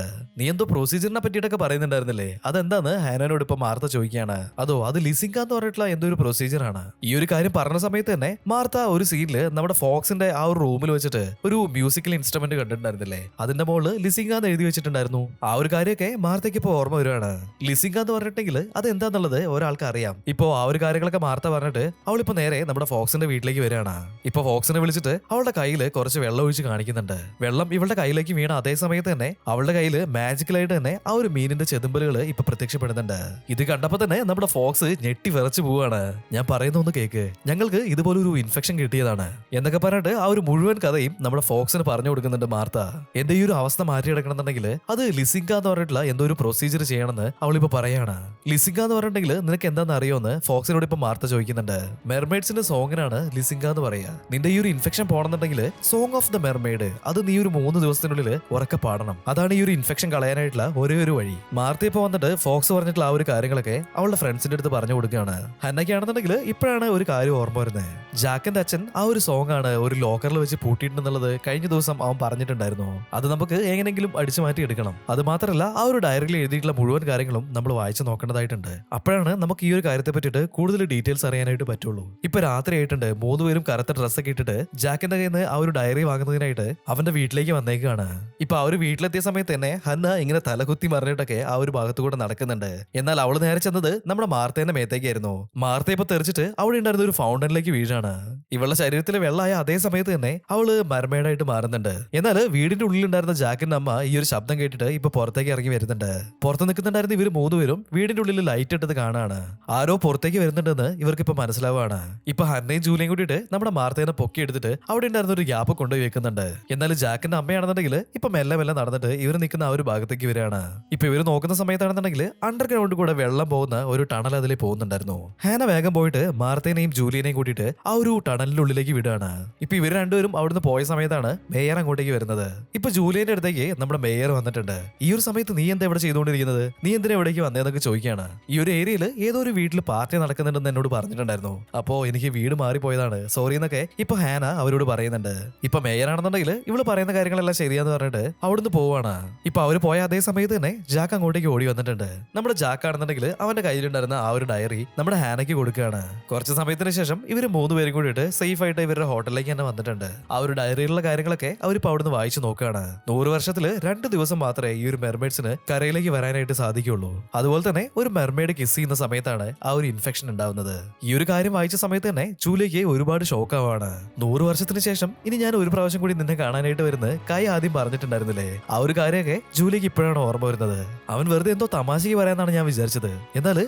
നീ എന്തോ പ്രൊസീജിയറിനെ പറ്റിയിട്ടൊക്കെ പറയുന്നുണ്ടായിരുന്നില്ലേ, അതെന്താന്ന് ഹാനോട് ഇപ്പൊ മാർത്ത ചോദിക്കുകയാണ്. അതോ അത് ലിസിങ്ക എന്ന് പറഞ്ഞിട്ടുള്ള എന്തോ ഒരു പ്രൊസീജിയർ ആണ്. ഈ ഒരു കാര്യം പറഞ്ഞ സമയത്ത് തന്നെ മാർത്ത ഒരു സീനില് നമ്മുടെ ഫോക്സിന്റെ ആ ഒരു റൂമിൽ വെച്ചിട്ട് ഒരു മ്യൂസിക്കൽ ഇൻസ്ട്രുമെന്റ് കണ്ടിട്ടുണ്ടായിരുന്നില്ലേ, അതിന്റെ മുകളിൽ ലിസിങ്ക എന്ന് എഴുതി വെച്ചിട്ടുണ്ടായിരുന്നു. ആ ഒരു കാര്യമൊക്കെ മാർത്തയ്ക്ക് ഇപ്പൊ ഓർമ്മ വരുവാണ്. ലിസിങ്ക എന്ന് പറഞ്ഞിട്ടുണ്ടെങ്കിൽ അത് എന്താന്നുള്ളത് ഒരാൾക്ക് അറിയാം. ഇപ്പോ ആ ഒരു കാര്യങ്ങളൊക്കെ മാർത്ത പറഞ്ഞിട്ട് അവളിപ്പോ നേരെ നമ്മുടെ ഫോക്സിന്റെ വീട്ടിലേക്ക് വരികയാണ്. ഇപ്പൊ ഫോക്സിനെ വിളിച്ചിട്ട് അവളുടെ കയ്യിൽ കുറച്ച് വെള്ളം ഒഴിച്ച് കാണിക്കുന്നുണ്ട്. വെള്ളം ഇവളുടെ കയ്യിലേക്ക് വീണ അതേ സമയത്ത് തന്നെ അവളുടെ കയ്യിൽ മാജിക്കലായിട്ട് തന്നെ ആ ഒരു മീനിന്റെ ചെതുമ്പലുകൾ ഇപ്പൊ പ്രത്യക്ഷപ്പെടുന്നുണ്ട്. ഇത് കണ്ടപ്പോ തന്നെ നമ്മുടെ ഫോക്സ് ഞെട്ടി വിറച്ചു പോവാണ്. ഞാൻ പറയുന്ന ഒന്ന് കേക്ക്, ഞങ്ങൾക്ക് ഇതുപോലൊരു ഇൻഫെക്ഷൻ കിട്ടിയതാണ് എന്നൊക്കെ പറഞ്ഞിട്ട് ആ ഒരു മുഴുവൻ കഥയും നമ്മുടെ ഫോക്സിന് പറഞ്ഞു കൊടുക്കുന്നുണ്ട് മാർത്ത. എന്റെ ഈ ഒരു അവസ്ഥ മാറ്റിയെടുക്കണമെന്നുണ്ടെങ്കിൽ അത് ലിസിങ്ക എന്ന് പറഞ്ഞിട്ടുള്ള എന്തോ ഒരു പ്രൊസീജിയർ ചെയ്യണമെന്ന് അവളിപ്പോ പറയാണ്. ലിസിങ്ക എന്ന് പറഞ്ഞിട്ടുണ്ടെങ്കിൽ നിനക്ക് എന്താണെന്ന് അറിയോന്ന് ഫോക്സിനോട് ഇപ്പൊ മാർത്ത ചോദിക്കുന്നുണ്ട്. മെർമെയ്ഡ്സിന്റെ സോങ്ങിനാണ് ലിസിങ്ക എന്ന് പറയാ. നിന്റെ ഈ ഒരു ഇൻഫെക്ഷൻ പോകണമെന്നുണ്ടെങ്കിൽ സോങ് ഓഫ് ദ മെർമെയ്ഡ് അത് നീ ഒരു 3 ദിവസത്തിനുള്ളിൽ ഉറക്കെ പാടണം. അതാണ് ഈ ഒരു ഇൻഫെക്ഷൻ കളയാനായിട്ടുള്ള ഒരേ ഒരു വഴി. മാർത്ത ഇപ്പൊ വന്നിട്ട് ഫോക്സ് പറഞ്ഞിട്ടുള്ള ആ ഒരു കാര്യങ്ങളൊക്കെ അവളുടെ ഫ്രണ്ട്സിന്റെ അടുത്ത് പറഞ്ഞു കൊടുക്കുകയാണ്. ഹന്നയ്ക്കാണെന്നുണ്ടെങ്കിൽ ഇപ്പോഴാണ് ഒരു കാര്യം ഓർമ്മ വരുന്നത്. ജാക്കിന്റെ അച്ഛൻ ആ ഒരു സോങ് ആണ് ഒരു ലോക്കറിൽ വെച്ച് പൂട്ടിയിട്ടുണ്ടെന്നുള്ളത് കഴിഞ്ഞ ദിവസം അവൻ പറഞ്ഞിട്ടുണ്ടായിരുന്നു. അത് നമുക്ക് എങ്ങനെങ്കിലും അടിച്ചു മാറ്റി എടുക്കണം. അത് മാത്രമല്ല ആ ഒരു ഡയറിയിൽ എഴുതിയിട്ടുള്ള മുഴുവൻ കാര്യങ്ങളും നമ്മൾ വായിച്ചു നോക്കേണ്ടതായിട്ടുണ്ട്. അപ്പോഴാണ് നമുക്ക് ഈ ഒരു കാര്യത്തെ പറ്റിയിട്ട് കൂടുതൽ ഡീറ്റെയിൽസ് അറിയാനായിട്ട് പറ്റുള്ളൂ. ഇപ്പൊ രാത്രി ആയിട്ടുണ്ട്. 3 പേരും കറുത്ത ഡ്രസ്സൊക്കെ ഇട്ടിട്ട് ജാക്കിന്റെ കയ്യിൽ നിന്ന് ആ ഒരു ഡയറി വാങ്ങുന്നതിനായിട്ട് അവന്റെ വീട്ടിലേക്ക് വന്നേക്കാണ്. ഇപ്പൊ ആ ഒരു വീട്ടിലെത്തിയ സമയത്ത് തന്നെ ഹന്ന ഇങ്ങനെ തലകുത്തി മറിഞ്ഞിട്ടൊക്കെ ആ ഒരു ഭാഗത്തു കൂടെ നടക്കുന്നുണ്ട്. എന്നാൽ അവള് നേരെ ചെന്നത് നമ്മുടെ മാർത്തേന്റെ മേത്തേക്കായിരുന്നു. മാർത്ത ഇപ്പൊ തെറിച്ചിട്ട് അവിടെ ഉണ്ടായിരുന്ന ഒരു ഫൗണ്ടനിലേക്ക് വീഴാണ്. ഇവളുടെ ശരീരത്തിലെ വെള്ളമായ അതേ സമയത്ത് തന്നെ അവള് മർമെയ്ഡായിട്ട് മാറുന്നുണ്ട്. എന്നാൽ വീടിന്റെ ഉള്ളിലുണ്ടായിരുന്ന ജാക്കിന്റെ അമ്മ ഈ ഒരു ശബ്ദം കേട്ടിട്ട് ഇപ്പൊ പുറത്തേക്ക് ഇറങ്ങി വരുന്നുണ്ട്. പുറത്ത് നിൽക്കുന്നുണ്ടായിരുന്ന ഇവര് 3 പേരും വീടിന്റെ ഉള്ളിൽ ലൈറ്റ് ഇട്ടത് കാണാണ്. ആരോ പുറത്തേക്ക് വരുന്നുണ്ടെന്ന് ഇവർക്ക് ഇപ്പൊ മനസ്സിലാവാണ്. ഇപ്പൊ ഹന്നയും ജൂലിയും കൂടിയിട്ട് നമ്മുടെ മാർത്തേനെ പൊക്കി എടുത്തിട്ട് അവിടെ ഉണ്ടായിരുന്ന ഒരു ഗ്യാപ്പ് കൊണ്ടുപോയി വെക്കുന്നുണ്ട്. എന്നാൽ ജാക്കിന്റെ അമ്മയാണെന്നുണ്ടെങ്കിൽ ഇപ്പൊ മെല്ലെ മെല്ലെ നടന്നിട്ട് ഇവർ നിൽക്കുന്ന ആ ഒരു ഭാഗത്തേക്ക് വരികയാണ്. ഇപ്പൊ ഇവർ നോക്കുന്ന സമയത്താണെന്നുണ്ടെങ്കിൽ അണ്ടർഗ്രൗണ്ട് കൂടെ വെള്ളം പോകുന്ന ഒരു ടണൽ അതിൽ പോകുന്നുണ്ടായിരുന്നു. ഹാന വേഗം പോയിട്ട് മാർത്തേനെയും ജൂലിയനെയും കൂട്ടിയിട്ട് ആ ഒരു ടണലിന്റെ ഉള്ളിലേക്ക് വിടുകയാണ്. ഇപ്പൊ ഇവർ രണ്ടുപേരും അവിടുന്ന് പോയ സമയത്താണ് മേയർ അങ്ങോട്ടേക്ക് വരുന്നത്. ഇപ്പൊ ജൂലിയന്റെ അടുത്തേക്ക് നമ്മുടെ മേയർ വന്നിട്ടുണ്ട്. ഈ ഒരു സമയത്ത് നീ എന്താ ഇവിടെ ചെയ്തുകൊണ്ടിരിക്കുന്നത്, നീ എന്തിനാ എവിടേക്ക് വന്നതെന്നൊക്കെ ചോദിക്കുകയാണ്. ഈ ഒരു ഏരിയയിൽ ഏതോ ഒരു വീട്ടിൽ പാർട്ടി നടക്കുന്നുണ്ടെന്ന് എന്നോട് പറഞ്ഞിട്ടുണ്ടായിരുന്നു. അപ്പോ എനിക്ക് വീട് മാറിപ്പോയതാണ്, സോറി എന്നൊക്കെ ഇപ്പൊ ഹാന അവരോട് പറയുന്നുണ്ട്. ഇപ്പൊ മേയർ ആണെന്നുണ്ടെങ്കിൽ ഇവള് പറയുന്ന കാര്യങ്ങളെല്ലാം ശരിയാന്ന് പറഞ്ഞിട്ട് അവിടുന്ന് പോവാണ്. ഇപ്പൊ അവര് പോയ അതേ സമയത്ത് തന്നെ ജാക്ക് അങ്ങോട്ടേക്ക് ഓടി വന്നിട്ടുണ്ട്. നമ്മുടെ ജാക്ക് ആണെന്നുണ്ടെങ്കിൽ അവന്റെ കയ്യിലുണ്ടായിരുന്ന ആ ഒരു ഡയറി നമ്മുടെ ഹാനയ്ക്ക് കൊടുക്കുകയാണ്. കുറച്ച് സമയത്തിന് ശേഷം ഇവര് 3 പേരും കൂടിയിട്ട് സേഫ് ആയിട്ട് ഇവരുടെ ഹോട്ടലിലേക്ക് തന്നെ വന്നിട്ടുണ്ട്. ആ ഒരു ഡയറിയിലുള്ള കാര്യങ്ങളൊക്കെ അവരിപ്പോ അവിടുന്ന് വായിച്ചു നോക്കുകയാണ്. 100 വർഷത്തില് 2 ദിവസം മാത്രമേ ഈ ഒരു മെർമെയ്ഡ്സിന് കരയിലേക്ക് വരാനായിട്ട് സാധിക്കുള്ളൂ. അതുപോലെ തന്നെ ഒരു മെർമെയ്ഡ് കിസ് ചെയ്യുന്ന സമയത്താണ് ആ ഒരു ഇൻഫെക്ഷൻ ഉണ്ടാവുന്നത്. ഈ ഒരു കാര്യം വായിച്ച സമയത്ത് തന്നെ ജൂലിയയ്ക്ക് ഒരുപാട് ഷോക്ക് ആവാണ്. 100 വർഷത്തിന് ശേഷം ഇനി ഞാൻ ഒരു പ്രാവശ്യം കൂടി നിന്നെ കാണാനായിട്ട് വരുന്നത് കൈ ആദ്യം പറഞ്ഞിട്ടുണ്ടായിരുന്നില്ലേ, ആ ഒരു കാര്യമൊക്കെ ജൂലിയയ്ക്ക് ഇപ്പോഴാണ് ഓർമ്മ വരുന്നത്. അവൻ വെറുതെ എന്തോ തമാശക്ക് പറയാന്നാണ് ഞാൻ വിചാരിച്ചത്. എന്നാൽ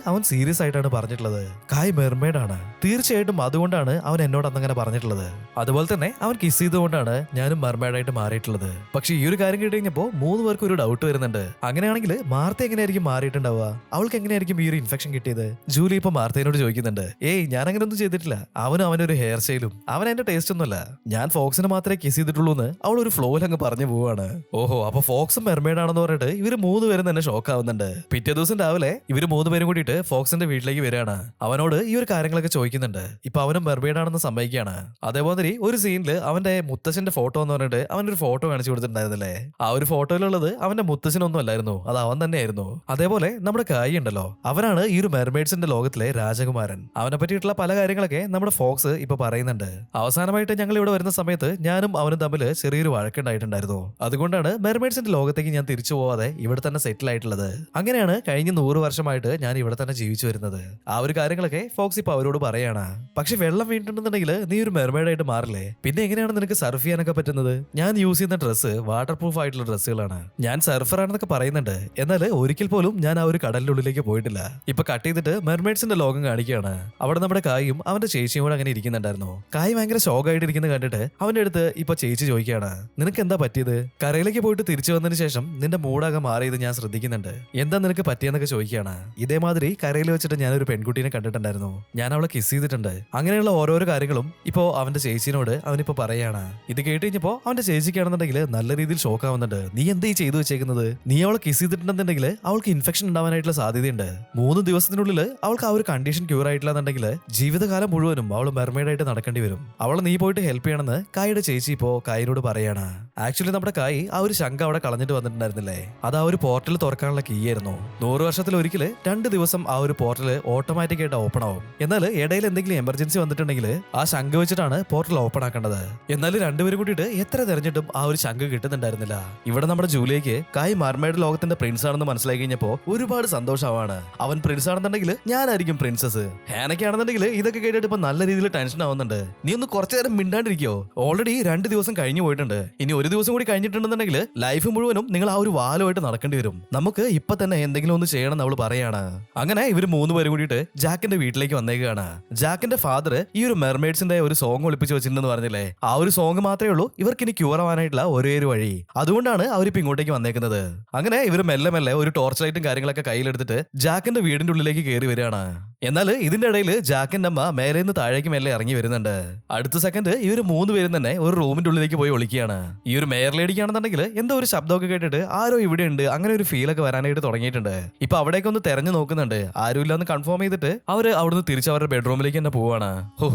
അവൻ സീരിയസ് ആയിട്ടാണ് പറഞ്ഞിട്ടുള്ളത്. കായ് മെർമെയ്ഡ് ആണ്, തീർച്ചയായിട്ടും അതുകൊണ്ടാണ് അവൻ എന്നോട് അന്നങ്ങനെ പറഞ്ഞിട്ടുള്ളത്. അതുപോലെ തന്നെ അവൻ കിസ് ചെയ്തുകൊണ്ടാണ് ഞാനും മെർമെയ്ഡായിട്ട് മാറിയിട്ടുള്ളത്. പക്ഷെ ഈ ഒരു കാര്യം കേട്ട് കഴിഞ്ഞപ്പോ 3 പേർക്ക് ഒരു ഡൗട്ട് വരുന്നുണ്ട്. അങ്ങനെയാണെങ്കിൽ മാർത്ത എങ്ങനെയായിരിക്കും മാറിയിട്ടുണ്ടാവുക, അവൾക്ക് എങ്ങനെയായിരിക്കും ഈ ഒരു ഇൻഫെക്ഷൻ കിട്ടിയത്? ജൂലി ഇപ്പൊ മാർത്തയോട് ചോദിക്കുന്നുണ്ട്. ഏയ് ഞാൻ അങ്ങനെ ഒന്നും ചെയ്തിട്ടില്ല, അവനും അവന്റെ ഒരു ഹെയർ സ്റ്റൈലും അവൻ എന്റെ ടേസ്റ്റ് ഒന്നുമല്ല, ഞാൻ ഫോക്സിനെ മാത്രമേ കിസ് ചെയ്തിട്ടുള്ളൂ എന്ന് അവൾ ഒരു ഫ്ലോയിൽ അങ്ങ് പറഞ്ഞു പോവാണ്. ഓഹോ, അപ്പൊ ഫോക്സും മെർമെയ്ഡ് ആണെന്ന് പറഞ്ഞിട്ട് ഇവര് 3 പേരും തന്നെ ഷോക്ക് ആവുന്നുണ്ട്. പിറ്റേ ദിവസം രാവിലെ ഇവര് 3 പേരും കൂടിയിട്ട് ഫോക്സിന്റെ വീട്ടിലേക്ക് വരികയാണ്. അവനോട് ഈ ഒരു കാര്യങ്ങളൊക്കെ ചോദിക്കുന്നുണ്ട്. ഇപ്പൊ അവനും മെർമെയ്ഡ് ആണെന്ന് സമ്മതിക്കുകയാണ്. അതേപോലെ ഒരു സീനില് അവന്റെ മുത്തശ്ശന്റെ ഫോട്ടോ എന്ന് പറഞ്ഞിട്ട് അവനൊരു ഫോട്ടോ കാണിച്ചു കൊടുത്തിട്ടുണ്ടായിരുന്നില്ലേ, ആ ഒരു ഫോട്ടോയിലുള്ളത് അവന്റെ മുത്തശ്ശനൊന്നും അല്ലായിരുന്നു, അത് അവൻ തന്നെയായിരുന്നു. അതേപോലെ നമ്മുടെ കായ് ഉണ്ടല്ലോ, അവനാണ് ഈ ഒരു മെർമെയ്ഡ്സിന്റെ ലോകത്തിലെ രാജകുമാരൻ. അവനെ പറ്റിയിട്ടുള്ള പല കാര്യങ്ങളൊക്കെ നമ്മുടെ ഫോക്സ് ഇപ്പൊ പറയുന്നുണ്ട്. അവസാനമായിട്ട് ഞങ്ങൾ ഇവിടെ വരുന്ന സമയത്ത് ഞാനും അവനും തമ്മിൽ ചെറിയൊരു വഴക്കുണ്ടായിട്ടുണ്ടായിരുന്നു. അതുകൊണ്ടാണ് മെർമെയ്ഡ്സിന്റെ ലോകത്തേക്ക് ഞാൻ തിരിച്ചു പോവാതെ ഇവിടെ തന്നെ സെറ്റിൽ ആയിട്ടുള്ളത്. അങ്ങനെയാണ് കഴിഞ്ഞ 100 വർഷമായിട്ട് ഞാൻ ഇവിടെ തന്നെ ജീവിച്ചു വരുന്നത്. ആ ഒരു കാര്യങ്ങളൊക്കെ ഫോക്സ് ഇപ്പൊ അവരോട് പറയാണ്. പക്ഷെ വെള്ളം വീണിട്ടുണ്ടെന്നുണ്ടെങ്കിൽ നീ ഒരു മെർമെയ്ഡ് ആയിട്ട് മാറില്ലേ? പിന്നെ എങ്ങനെയാണ് നിനക്ക് സർഫ് ചെയ്യാനൊക്കെ പറ്റുന്നത്? ഞാൻ യൂസ് ചെയ്യുന്ന ഡ്രസ്സ് വാട്ടർ പ്രൂഫ് ആയിട്ടുള്ള ഡ്രസ്സുകളാണ്. ഞാൻ സർഫർ ആണെന്നൊക്കെ പറയുന്നുണ്ട്. എന്നാൽ ഒരിക്കൽ പോലും ഞാൻ ആ ഒരു കടലിന്റെ ഉള്ളിലേക്ക് പോയിട്ടില്ല. ഇപ്പൊ കട്ട് ചെയ്തിട്ട് മെർമെയ്ഡ്സിന്റെ ലോകം കാണിക്കുകയാണ്. അവിടെ നമ്മുടെ കായും അവന്റെ ചേച്ചിയും കൂടെ അങ്ങനെ ഇരിക്കുന്നുണ്ടായിരുന്നു. കായ് ഭയങ്കര ഷോക്കായിട്ട് ഇരിക്കുന്നത് കണ്ടിട്ട് അവന്റെ അടുത്ത് ഇപ്പൊ ചേച്ചി ചോദിക്കുകയാണ്, നിനക്ക് എന്താ പറ്റിയത്? കരയിലേക്ക് പോയിട്ട് തിരിച്ചു വന്നതിന് ശേഷം നിന്റെ മൂടാകെ മാറിയത് ഞാൻ ശ്രദ്ധിക്കുന്നുണ്ട്. എന്താ നിനക്ക് പറ്റിയെന്നൊക്കെ ചോദിക്കുകയാണ്. ഇതേമാതിരി കരയിൽ വെച്ചിട്ട് ഞാനൊരു പെൺകുട്ടീനെ കണ്ടിട്ടുണ്ടായിരുന്നു. ഞാൻ അവളെ കിസ് ചെയ്തിട്ടുണ്ട്. അങ്ങനെയുള്ള ഓരോരോ കാര്യങ്ങളും ഇപ്പോ അവന്റെ ചേച്ചിനോട് അവനിപ്പോ പറയാണ്. ഇത് കേട്ട് കഴിഞ്ഞപ്പോ അവന്റെ ചേച്ചിക്കാണെന്നുണ്ടെങ്കിൽ നല്ല രീതിയിൽ ഷോക്ക് ആവുന്നുണ്ട്. നീ എന്താ ഈ ചെയ്തു വെച്ചേക്കുന്നത്? നീ അവളെ കിസ് ചെയ്തിട്ടുണ്ടെന്നുണ്ടെങ്കിൽ അവൾക്ക് ഇൻഫെക്ഷൻ ഉണ്ടാവാനായിട്ടുള്ള സാധ്യതയുണ്ട്. 3 ദിവസത്തിനുള്ളിൽ അവൾക്ക് ആ ഒരു കണ്ടീഷൻ ക്യൂർ ആയിട്ടില്ല എന്നുണ്ടെങ്കിൽ ജീവിതകാലം മുഴുവനും അവൾ മെർമെയ്ഡ് ആയിട്ട് നടക്കേണ്ടി വരും. അവളെ നീ പോയിട്ട് ഹെൽപ്പ് ചെയ്യണമെന്ന് കായുടെ ചേച്ചി ഇപ്പോ കായിനോട് പറയാണ്. ആക്ച്വലി നമ്മുടെ കായ് ആ ഒരു ശങ്ക അവിടെ കളഞ്ഞിട്ട് വന്നിട്ടുണ്ടായിരുന്നില്ലേ, അത് ആ ഒരു പോർട്ടൽ തുറക്കാനുള്ള കീ ആയിരുന്നു. 100 വർഷത്തിൽ ഒരിക്കൽ 2 ദിവസം ആ ഒരു പോർട്ടൽ ഓട്ടോമാറ്റിക് ആയിട്ട് ഓപ്പൺ ആവും. എന്നാൽ ഇടയിൽ എന്തെങ്കിലും എമർജൻസി വന്നിട്ടുണ്ടെങ്കിൽ ആ ശങ്ക വെച്ചിട്ടാണ് പോർട്ടൽ ഓപ്പൺ ആക്കേണ്ടത്. എന്നാൽ രണ്ടുപേരും കൂടിയിട്ട് എത്ര തെരഞ്ഞിട്ടും ആ ഒരു ശങ്ക കിട്ടുന്നുണ്ടായിരുന്നില്ല. ഇവിടെ നമ്മുടെ ജൂലിയയ്ക്ക് കായ് മെർമെയ്ഡ് ലോകത്തിന്റെ പ്രിൻസ് ആണെന്ന് മനസ്സിലാക്കി കഴിഞ്ഞപ്പോ ഒരുപാട് സന്തോഷമാണ്. അവൻ പ്രിൻസ് ആണെന്നുണ്ടെങ്കിൽ ഞാനായിരിക്കും പ്രിൻസസ്. ഹാനയ്ക്കാണെന്നുണ്ടെങ്കിൽ ഇതൊക്കെ കേട്ടിട്ട് ഇപ്പൊ നല്ല രീതിയിൽ ടെൻഷൻ ആവുന്നുണ്ട്. നീ ഒന്ന് കുറച്ചു നേരം മിണ്ടാണ്ടിരിക്കോ? ഓൾറെഡി 2 ദിവസം കഴിഞ്ഞു പോയിട്ടുണ്ട്. ഇനി 1 ദിവസം കൂടി കഴിഞ്ഞിട്ടുണ്ടെന്നുണ്ടെങ്കിൽ ലൈഫ് മുഴുവനും നിങ്ങൾ ആ ഒരു വാലുമായിട്ട് നടക്കേണ്ടി വരും. നമുക്ക് ഇപ്പൊ തന്നെ എന്തെങ്കിലും ഒന്ന് ചെയ്യണം എന്ന് അവള് പറയാണ്. അങ്ങനെ ഇവര് 3 പേരും കൂടിയിട്ട് ജാക്കിന്റെ വീട്ടിലേക്ക് വന്നേക്കാണ്. ജാക്കിന്റെ ഫാദർ ഈ ഒരു മെർമെയ്ഡ്സിന്റെ ഒരു സോങ് ഒളിപ്പിച്ച് വെച്ചിട്ടുണ്ടെന്ന് പറഞ്ഞില്ലേ, ആ ഒരു സോങ് മാത്രമേ ഉള്ളൂ ഇവർക്ക് ഇനി ക്യൂർ ആവാനായിട്ടുള്ള ഒരേ ഒരു വഴി. അതുകൊണ്ടാണ് അവരിപ്പോ ഇങ്ങോട്ടേക്ക് വന്നേക്കുന്നത്. അങ്ങനെ ഇവർ മെല്ലെ മെല്ലെ ഒരു ടോർച്ച് ലൈറ്റും കാര്യങ്ങളൊക്കെ കയ്യിലെടുത്തിട്ട് ജാക്കിന്റെ വീടിന്റെ ഉള്ളിലേക്ക് കയറി വരികയാണ്. എന്നാൽ ഇതിന്റെ ഇടയിൽ ജാക്കിന്റെ അമ്മ മേലെ നിന്ന് താഴേക്ക് മെല്ലെ ഇറങ്ങി വരുന്നുണ്ട്. അടുത്ത സെക്കൻഡ് ഇവർ 3 പേരും തന്നെ ഒരു റൂമിന്റെ ഉള്ളിലേക്ക് പോയി ഒളിക്കുകയാണ്. ഈ ഒരു മേയർ ലേഡിക്കാണെന്നുണ്ടെങ്കിൽ എന്തോ ഒരു ശബ്ദമൊക്കെ കേട്ടിട്ട് ആരോ ഇവിടെ ഉണ്ട് അങ്ങനെ ഒരു ഫീൽ ഒക്കെ വരാനായിട്ട് തുടങ്ങിയിട്ടുണ്ട്. ഇപ്പൊ അവിടേക്ക് ഒന്ന് തെരഞ്ഞു നോക്കുന്നുണ്ട്. ആരുമില്ലാന്ന് കൺഫേം ചെയ്തിട്ട് അവര് അവിടുന്ന് തിരിച്ച് അവരുടെ ബെഡ്റൂമിലേക്ക് തന്നെ പോവാണ്.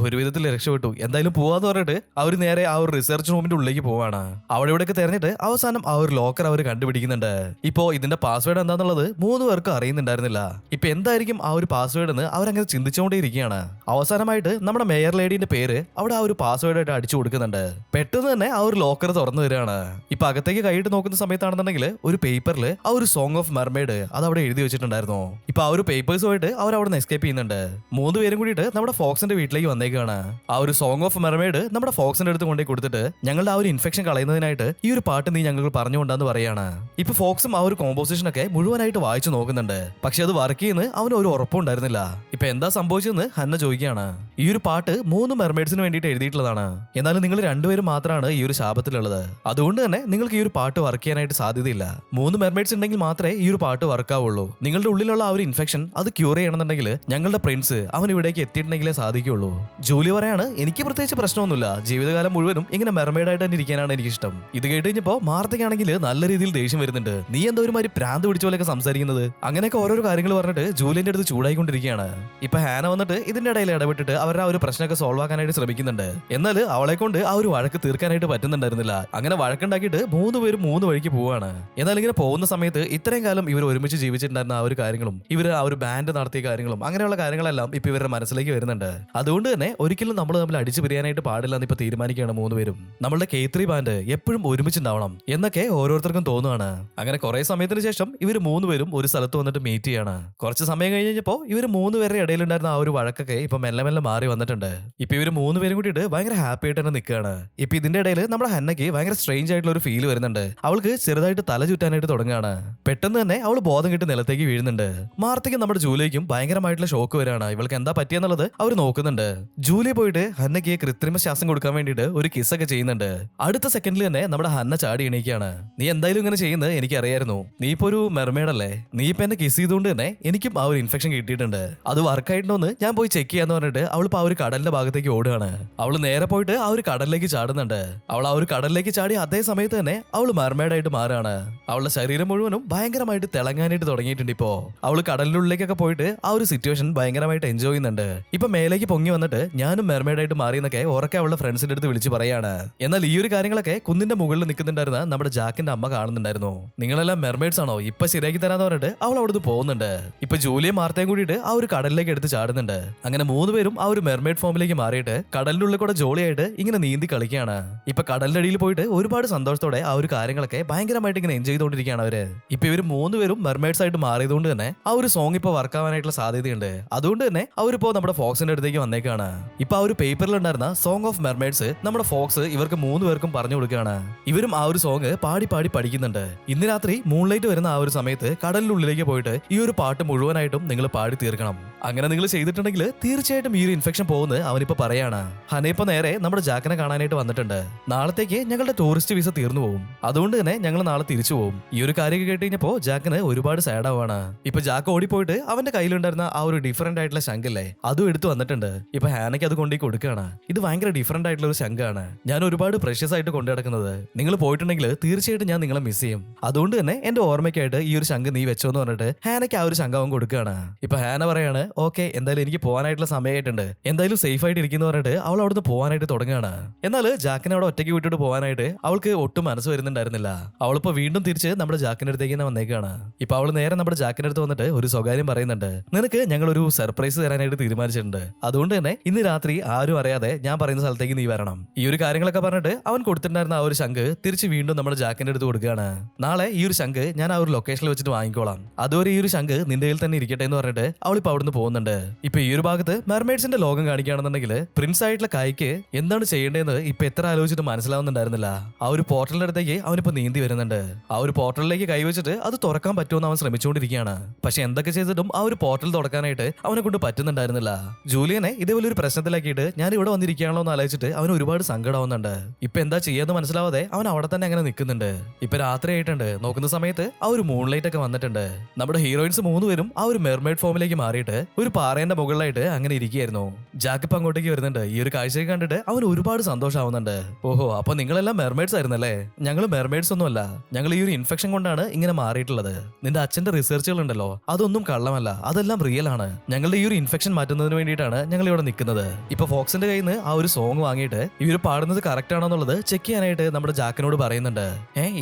ഒരു വിധത്തിൽ രക്ഷപ്പെട്ടു. എന്തായാലും പോവാന്ന് പറഞ്ഞിട്ട് അവർ നേരെ ആ ഒരു റിസർച്ച് റൂമിന്റെ ഉള്ളിലേക്ക് പോവാണ്. അവിടെ ഇവിടെയൊക്കെ തെരഞ്ഞിട്ട് അവസാനം ആ ഒരു ലോക്കർ അവർ കണ്ടുപിടിക്കുന്നുണ്ട്. ഇപ്പോ ഇതിന്റെ പാസ്വേഡ് എന്താന്നുള്ളത് 3 പേർക്കും അറിയുന്നുണ്ടായിരുന്നില്ല. ഇപ്പൊ എന്തായിരിക്കും ആ ഒരു പാസ്വേഡ് എന്ന് അവരങ്ങനെ ചിന്തിച്ചുകൊണ്ടേയിരിക്കുകയാണ്. അവസാനമായിട്ട് നമ്മുടെ മേയർ ലേഡിന്റെ പേര് അവിടെ ആ ഒരു പാസ്വേഡ് ആയിട്ട് അടിച്ചു കൊടുക്കുന്നുണ്ട്. പെട്ടെന്ന് തന്നെ ആ ഒരു ലോക്കർ തുറന്നു വരികയാണ്. ഇപ്പൊ അകത്തേക്ക് കൈയിട്ട് നോക്കുന്ന സമയത്താണെന്നുണ്ടെങ്കിൽ ഒരു പേപ്പറിൽ ആ ഒരു സോങ് ഓഫ് മെർമെയ്ഡ് അത് അവിടെ എഴുതി വെച്ചിട്ടുണ്ടായിരുന്നു. ഇപ്പൊ ആ ഒരു പേപ്പേഴ്സുമായിട്ട് അവർ അവിടെ നിന്ന് എസ്കേപ്പ് ചെയ്യുന്നുണ്ട്. 3 പേരും കൂടിയിട്ട് നമ്മുടെ ഫോക്സിന്റെ വീട്ടിലേക്ക് വന്നേക്കാണ്. ആ ഒരു സോങ് ഓഫ് മെർമെയ്ഡ് നമ്മുടെ ഫോക്സിന്റെ അടുത്ത് കൊണ്ടേ കൊടുത്തിട്ട് ഞങ്ങളുടെ ആ ഒരു ഇൻഫെക്ഷൻ കളയുന്നതിനായിട്ട് ഈ ഒരു പാട്ട് നീ ഞങ്ങൾക്ക് പറഞ്ഞുകൊണ്ടാന്ന് പറയാണ്. ഇപ്പൊ ഫോക്സും ആ ഒരു കോമ്പോസിഷൻ ഒക്കെ മുഴുവനായിട്ട് വായിച്ചു നോക്കുന്നുണ്ട്. പക്ഷെ അത് വർക്ക് ചെയ്യുന്ന അവന് ഒരു ഉറപ്പുണ്ടായിരുന്നില്ല. ഇപ്പൊ എന്താ സംഭവിച്ചെന്ന് ഹന്ന ചോദിക്കുകയാണ്. ഈ ഒരു പാട്ട് 3 മെർമെയ്ഡ്സിന് വേണ്ടിയിട്ട് എഴുതിയിട്ടുള്ളതാണ്. എന്നാലും നിങ്ങൾ 2 പേരും മാത്രമാണ് ഈ ഒരു ശാപത്തിലുള്ളത്. അതുകൊണ്ട് തന്നെ നിങ്ങൾക്ക് ഈ ഒരു പാട്ട് വർക്ക് ചെയ്യാനായിട്ട് സാധ്യതയില്ല. 3 മെർമെയ്ഡ്സ് ഉണ്ടെങ്കിൽ മാത്രമേ ഈ ഒരു പാട്ട് വർക്ക് ആവുള്ളൂ. നിങ്ങളുടെ ഉള്ളിലുള്ള ആ ഒരു ഇൻഫെക്ഷൻ അത് ക്യൂർ ചെയ്യണമെന്നുണ്ടെങ്കിൽ ഞങ്ങളുടെ പ്രിൻസ് അവൻ ഇവിടേക്ക് എത്തിയിട്ടുണ്ടെങ്കിലേ സാധിക്കുള്ളൂ. ജൂലി പറയാണ്, എനിക്ക് പ്രത്യേകിച്ച് പ്രശ്നമൊന്നുമില്ല. ജീവിതകാലം മുഴുവനും ഇങ്ങനെ മെർമെയ്ഡ് ആയിട്ട് തന്നെ ഇരിക്കാനാണ് എനിക്ക് ഇഷ്ടം. ഇത് കേട്ട് കഴിഞ്ഞപ്പോ മാർത്തയ്ക്കാണെങ്കിൽ നല്ല രീതിയിൽ ദേഷ്യം വരുന്നുണ്ട്. നീ എന്താ ഒരു മാതിരി പ്രാന്ത് പിടിച്ച പോലെയൊക്കെ സംസാരിക്കുന്നത്? അങ്ങനെയൊക്കെ ഓരോരോ കാര്യങ്ങൾ പറഞ്ഞിട്ട് ജൂലിന്റെ അടുത്ത് ചൂടായിക്കൊണ്ടിരിക്കുകയാണ്. ഇപ്പൊ ഹാന വന്നിട്ട് ഇതിന്റെ ഇടയിൽ ഇടപെട്ടിട്ട് അവരുടെ ആ ഒരു പ്രശ്നമൊക്കെ സോൾവ് ആക്കാനായിട്ട് ശ്രമിക്കുന്നുണ്ട്. എന്നാൽ അവളെ കൊണ്ട് ആ ഒരു വഴക്ക് തീർക്കാനായിട്ട് പറ്റുന്നുണ്ടായിരുന്നില്ല. അങ്ങനെ വഴക്കുണ്ടാക്കിയിട്ട് 3 പേരും 3 വഴിക്ക് പോവാണ്. എന്നാൽ ഇങ്ങനെ പോകുന്ന സമയത്ത് ഇത്രയും കാലം ഇവർ ഒരുമിച്ച് ജീവിച്ചിട്ടുണ്ടായിരുന്ന ആ ഒരു കാര്യങ്ങളും ഇവർ ആ ഒരു ബാൻഡ് നടത്തിയ കാര്യങ്ങളും അങ്ങനെയുള്ള കാര്യങ്ങളെല്ലാം ഇപ്പൊ ഇവരുടെ മനസ്സിലേക്ക് വരുന്നുണ്ട്. അതുകൊണ്ട് തന്നെ ഒരിക്കലും നമ്മൾ തമ്മിൽ അടിച്ചു പിരിയാനായിട്ട് പാടില്ല എന്ന് ഇപ്പൊ തീരുമാനിക്കുകയാണ് 3 പേരും. നമ്മളുടെ K3 ബാൻഡ് എപ്പോഴും ഒരുമിച്ചുണ്ടാവണം എന്നൊക്കെ ഓരോരുത്തർക്കും തോന്നുകയാണ്. അങ്ങനെ കുറെ സമയത്തിന് ശേഷം ഇവർ 3 പേരും ഒരു സ്ഥലത്ത് വന്നിട്ട് മീറ്റ് ചെയ്യാണ്. കുറച്ച് സമയം കഴിഞ്ഞപ്പോ ഇവർ 3 പേരുടെ ഇടയിലുണ്ടായിരുന്ന ആ ഒരു വഴക്കൊക്കെ ഇപ്പൊ മെല്ലെ മെല്ലെ മാറി വന്നിട്ടുണ്ട്. ഇപ്പൊ ഇവർ 3 പേരും കൂടിയിട്ട് ഭയങ്കര ഹാപ്പി ആയിട്ട് തന്നെ നിൽക്കുകയാണ്. ഇപ്പൊ ഇതിന്റെ ഇടയിൽ നമ്മുടെ ഹന്നയ്ക്ക് ഭയങ്കര സ്ട്രേഞ്ച് ആയിട്ടുള്ള ഒരു ഫീൽ വരുന്നുണ്ട്. അവൾക്ക് ചെറുതായിട്ട് തല ചുറ്റാനായിട്ട് തുടങ്ങുകയാണ്. പെട്ടെന്ന് തന്നെ അവൾ ബോധം കിട്ടി നിലത്തേക്ക് വീഴുന്നുണ്ട്. മാർത്തയ്ക്കും നമ്മുടെ ജൂലിയയ്ക്കും ഭയങ്കരമായിട്ടുള്ള ഷോക്ക് വരാണ്. ഇവൾക്ക് എന്താ പറ്റിയെന്നുള്ളത് അവർ നോക്കുന്നുണ്ട്. ജൂലി പോയിട്ട് ഹന്നയ്ക്ക് കൃത്രിമ ശ്വാസം കൊടുക്കാൻ വേണ്ടിയിട്ട് ഒരു കിസ്സൊക്കെ ചെയ്യുന്നുണ്ട്. അടുത്ത സെക്കൻഡിൽ തന്നെ നമ്മുടെ ഹന്ന ചാടി എണീക്കുകയാണ്. നീ എന്തായാലും ഇങ്ങനെ ചെയ്യുന്നത് എനിക്ക് അറിയായിരുന്നു. നീ ഇപ്പൊ ഒരു മെർമെയ്ഡ് അല്ലേ? നീ ഇപ്പൊ എന്നെ കിസ് ചെയ്തുകൊണ്ട് തന്നെ എനിക്കും ആ ഒരു ഇൻഫെക്ഷൻ കിട്ടിയിട്ടുണ്ട്. അത് വർക്കായിട്ടുണ്ടോന്ന് ഞാൻ പോയി ചെക്ക് ചെയ്യാന്ന് പറഞ്ഞിട്ട് അവൾ അവളിപ്പോ ആ ഒരു കടലിന്റെ ഭാഗത്തേക്ക് ഓടുകയാണ്. അവള് നേരെ പോയിട്ട് ആ ഒരു കടലിലേക്ക് ചാടുന്നുണ്ട്. അവൾ ആ ഒരു കടലിലേക്ക് ചാടി അതേ സമയത്ത് തന്നെ അവള് മെർമെയ്ഡായിട്ട് മാറുകയാണ്. അവളുടെ ശരീരം മുഴുവനും ഭയങ്കരമായിട്ട് തിളങ്ങാനായിട്ട് തുടങ്ങിയിട്ടുണ്ട്. ഇപ്പോ അവള് കടലിനുള്ളിലേക്കൊക്കെ പോയിട്ട് ആ ഒരു സിറ്റുവേഷൻ ഭയങ്കരമായിട്ട് എൻജോയ് ചെയ്യുന്നുണ്ട്. ഇപ്പൊ മേലേക്ക് പൊങ്ങി വന്നിട്ട് ഞാനും മെർമെയ്ഡായിട്ട് മാറിയെന്നൊക്കെ ഉറക്കെ അവളുടെ ഫ്രണ്ട്സിന്റെ അടുത്ത് വിളിച്ച് പറയാണ്. എന്നാൽ ഈ ഒരു കാര്യങ്ങളൊക്കെ കുന്നിന്റെ മുകളിൽ നിൽക്കുന്നുണ്ടായിരുന്ന നമ്മുടെ ജാക്കിന്റെ അമ്മ കാണുന്നുണ്ടായിരുന്നു. നിങ്ങളെല്ലാം മെർമെയ്ഡ്സ് ആണോ, ഇപ്പൊ ശരിയാക്കി തരാന്ന് പറഞ്ഞിട്ട് അവൾ അവിടുന്ന് പോകുന്നുണ്ട്. ഇപ്പൊ ജൂലിയും മാർത്തയും കൂടിയിട്ട് ആ ഒരു കടലിലേക്ക് എടുത്ത് ചാടുന്നുണ്ട്. അങ്ങനെ 3 പേരും ആ ഒരു മെർമെയ്ഡ് ഫോമിലേക്ക് മാറിയിട്ട് കടലിന്റെ ഉള്ളിൽ കൂടെ ജോളിയായിട്ട് ഇങ്ങനെ നീന്തി കളിക്കുകയാണ്. ഇപ്പൊ കടലിന്റെ അടിയിൽ പോയിട്ട് ഒരുപാട് സന്തോഷത്തോടെ ആ ഒരു കാര്യങ്ങളൊക്കെ ഭയങ്കരമായിട്ട് ഇങ്ങനെ എൻജോയ് ചെയ്തുകൊണ്ടിരിക്കുകയാണ് അവര്. ഇപ്പൊ ഇവർ 3 പേരും മെർമെയ്ഡ്സ് ആയിട്ട് മാറിയതുകൊണ്ട് തന്നെ ആ ഒരു സോങ് ഇപ്പൊ വർക്ക് ആവാനായിട്ടുള്ള സാധ്യതയുണ്ട്. അതുകൊണ്ട് തന്നെ അവരിപ്പോ നമ്മുടെ ഫോക്സിന്റെ അടുത്തേക്ക് വന്നേക്കാണ്. ഇപ്പൊ ആ ഒരു പേപ്പറിൽ ഉണ്ടായിരുന്ന സോങ് ഓഫ് മെർമെയ്ഡ്സ് നമ്മുടെ ഫോക്സ് ഇവർക്ക് 3 പേർക്കും പറഞ്ഞു കൊടുക്കുകയാണ്. ഇവരും ആ ഒരു സോങ് പാടി പാടി പഠിക്കുന്നുണ്ട്. ഇന്ന് രാത്രി മൂൺലൈറ്റ് വരുന്ന ആ ഒരു സമയത്ത് കടലിനുള്ളിലേക്ക് പോയിട്ട് ഈ ഒരു പാട്ട് മുഴുവനായിട്ടും നിങ്ങൾ പാടി തീർക്കണം. അങ്ങനെ നിങ്ങൾ ചെയ്തിട്ടുണ്ടെങ്കിൽ തീർച്ചയായിട്ടും ഈ ഒരു ഇൻഫെക്ഷൻ പോകുന്നത് അവനിപ്പോ പറയാണ്. ഹനയിപ്പോ നേരെ നമ്മുടെ ജാക്കിനെ കാണാനായിട്ട് വന്നിട്ടുണ്ട്. നാളത്തേക്ക് ഞങ്ങളുടെ ടൂറിസ്റ്റ് വിസ തീർന്നു പോകും, അതുകൊണ്ട് തന്നെ ഞങ്ങൾ നാളെ തിരിച്ചു പോകും. ഈ ഒരു കാര്യം കേട്ട് കഴിഞ്ഞപ്പോ ജാക്കിന് ഒരുപാട് സാഡ് ആവാണ്. ഇപ്പൊ ജാക്ക് ഓടിപ്പോയിട്ട് അവന്റെ കയ്യിലുണ്ടായിരുന്ന ആ ഒരു ഡിഫറന്റ് ആയിട്ടുള്ള ശംഖല്ലേ അതും എടുത്തു വന്നിട്ടുണ്ട്. ഇപ്പൊ ഹാനയ്ക്ക് അത് കൊണ്ടേ കൊടുക്കുകയാണ്. ഇത് ഭയങ്കര ഡിഫറന്റ് ആയിട്ടുള്ള ഒരു ശംഖാണ്, ഞാൻ ഒരുപാട് പ്രഷ്യസ് ആയിട്ട് കൊണ്ടു നടക്കുന്നത്. നിങ്ങൾ പോയിട്ടുണ്ടെങ്കിൽ തീർച്ചയായിട്ടും ഞാൻ നിങ്ങളെ മിസ് ചെയ്യും, അതുകൊണ്ട് തന്നെ എന്റെ ഓർമ്മയ്ക്കായിട്ട് ഈ ഒരു ശംഖ് നീ വെച്ചോ എന്ന് പറഞ്ഞിട്ട് ഹാനയ്ക്ക് ആ ഒരു ശംഖാവൻ കൊടുക്കുകയാണ്. ഇപ്പൊ ഹാന പറയാണ്, ഓക്കെ എന്തായാലും എനിക്ക് പോകാനായിട്ടുള്ള സമയമായിട്ടുണ്ട്, എന്തായാലും സേഫ് ആയിട്ട് ഇരിക്കുന്നു പറഞ്ഞിട്ട് അവൾ അവിടുന്ന് പോകാനായിട്ട് തുടങ്ങുകയാണ്. എന്നാൽ ജാക്കിനെ അവിടെ ഒറ്റയ്ക്ക് വിട്ടിട്ട് പോകാനായിട്ട് അവൾക്ക് ഒട്ടും മനസ്സ് വരുന്നുണ്ടായിരുന്നില്ല. അവളിപ്പോ വീണ്ടും തിരിച്ച് നമ്മുടെ ജാക്കിന്റെ അടുത്തേക്ക് തന്നെ വന്നേക്കാണ്. ഇപ്പൊ അവൾ നേരെ നമ്മുടെ ജാക്കിന്റെ അടുത്ത് വന്നിട്ട് ഒരു സ്വകാര്യം പറയുന്നുണ്ട്. നിനക്ക് ഞങ്ങൾ ഒരു സർപ്രൈസ് തരാനായിട്ട് തീരുമാനിച്ചിട്ടുണ്ട്, അതുകൊണ്ട് തന്നെ ഇന്ന് രാത്രി ആരും അറിയാതെ ഞാൻ പറയുന്ന സ്ഥലത്തേക്ക് നീ വരണം. ഈ ഒരു കാര്യങ്ങളൊക്കെ പറഞ്ഞിട്ട് അവൻ കൊടുത്തിട്ടുണ്ടായിരുന്ന ആ ഒരു ശംഖ് തിരിച്ച് വീണ്ടും നമ്മുടെ ജാക്കിന്റെ അടുത്ത് കൊടുക്കുകയാണ്. നാളെ ഈ ഒരു ശംഖ് ഞാൻ ആ ഒരു ലൊക്കേഷനിൽ വെച്ചിട്ട് വാങ്ങിക്കോളാം, അതുവരെ ഈ ഒരു ശംഖ് നിന്റെ കയ്യിൽ തന്നെ ഇരിക്കട്ടെ എന്ന് പറഞ്ഞിട്ട് അവളിപ്പോ അവിടുന്ന് പോകുന്നുണ്ട്. ഇപ്പൊ ഈ ഒരു ഭാഗത്ത് മെർമെയ്ഡ്സിന്റെ ലോകം കാണിക്കുകയാണെന്നുണ്ടെങ്കിൽ പ്രിൻസ് ആയിട്ടുള്ള കായ്ക്ക് എന്താണ് ചെയ്യേണ്ടതെന്ന് ഇപ്പൊ എത്ര ആലോചിച്ചിട്ട് മനസ്സിലാവുന്നുണ്ടായിരുന്നില്ല. ആ ഒരു പോർട്ടലിന്റെ അടുത്തേക്ക് അവനിപ്പോ നീന്തി വരുന്നുണ്ട്. ആ ഒരു പോർട്ടലിലേക്ക് കൈവച്ചിട്ട് അത് തുറക്കാൻ പറ്റുമെന്ന് അവൻ ശ്രമിച്ചുകൊണ്ടിരിക്കുകയാണ്. പക്ഷെ എന്തൊക്കെ ചെയ്തിട്ടും ആ ഒരു പോർട്ടൽ തുറക്കാനായിട്ട് അവനെ കൊണ്ട് പറ്റുന്നുണ്ടായിരുന്നില്ല. ജൂലിയനെ ഇതേപോലെ ഒരു പ്രശ്നത്തിലാക്കിയിട്ട് ഞാൻ ഇവിടെ വന്നിരിക്കുകയാണല്ലോ എന്ന് ആലോചിച്ചിട്ട് അവന് ഒരുപാട് സങ്കടമാവുന്നുണ്ട്. ഇപ്പൊ എന്താ ചെയ്യാന്ന് മനസ്സിലാവാതെ അവൻ അവിടെ തന്നെ അങ്ങനെ നിൽക്കുന്നുണ്ട്. ഇപ്പൊ രാത്രി ആയിട്ടുണ്ട്. നോക്കുന്ന സമയത്ത് ആ ഒരു മൂൺലൈറ്റ് ഒക്കെ വന്നിട്ടുണ്ട്. നമ്മുടെ ഹീറോയിൻസ് 3 പേരും ആ ഒരു മെർമെയ്ഡ് ഫോമിലേക്ക് മാറിയിട്ട് ഒരു പാറേന്റെ മുകളിലായിട്ട് അങ്ങനെ ഇരിക്കുകയായിരുന്നു. ജാക്കിപ്പ് അങ്ങോട്ടേക്ക് വരുന്നുണ്ട്. ഈ ഒരു കാഴ്ചയൊക്കെ കണ്ടിട്ട് അവൻ ഒരുപാട് സന്തോഷമാവുന്നുണ്ട്. ഓഹോ, അപ്പൊ നിങ്ങളെല്ലാം മെർമെയ്ഡ്സ് ആയിരുന്നല്ലേ? ഞങ്ങൾ മെർമെയ്ഡ്സ് ഒന്നുമല്ല, ഞങ്ങൾ ഈ ഒരു ഇൻഫെക്ഷൻ കൊണ്ടാണ് ഇങ്ങനെ മാറിയിട്ടുള്ളത്. നിന്റെ അച്ഛന്റെ റിസർച്ചുകൾ ഉണ്ടല്ലോ അതൊന്നും കള്ളമല്ല, അതെല്ലാം റിയൽ ആണ്. ഞങ്ങളുടെ ഈ ഒരു ഇൻഫെക്ഷൻ മാറ്റുന്നതിന് വേണ്ടിയിട്ടാണ് ഞങ്ങൾ ഇവിടെ നിൽക്കുന്നത്. ഇപ്പൊ ഫോക്സിന്റെ കയ്യിൽ നിന്ന് ആ ഒരു സോങ് വാങ്ങിയിട്ട് ഇവർ പാടുന്നത് കറക്റ്റ് ആണോ എന്നുള്ളത് ചെക്ക് ചെയ്യാനായിട്ട് നമ്മുടെ ജാക്കിനോട് പറയുന്നുണ്ട്.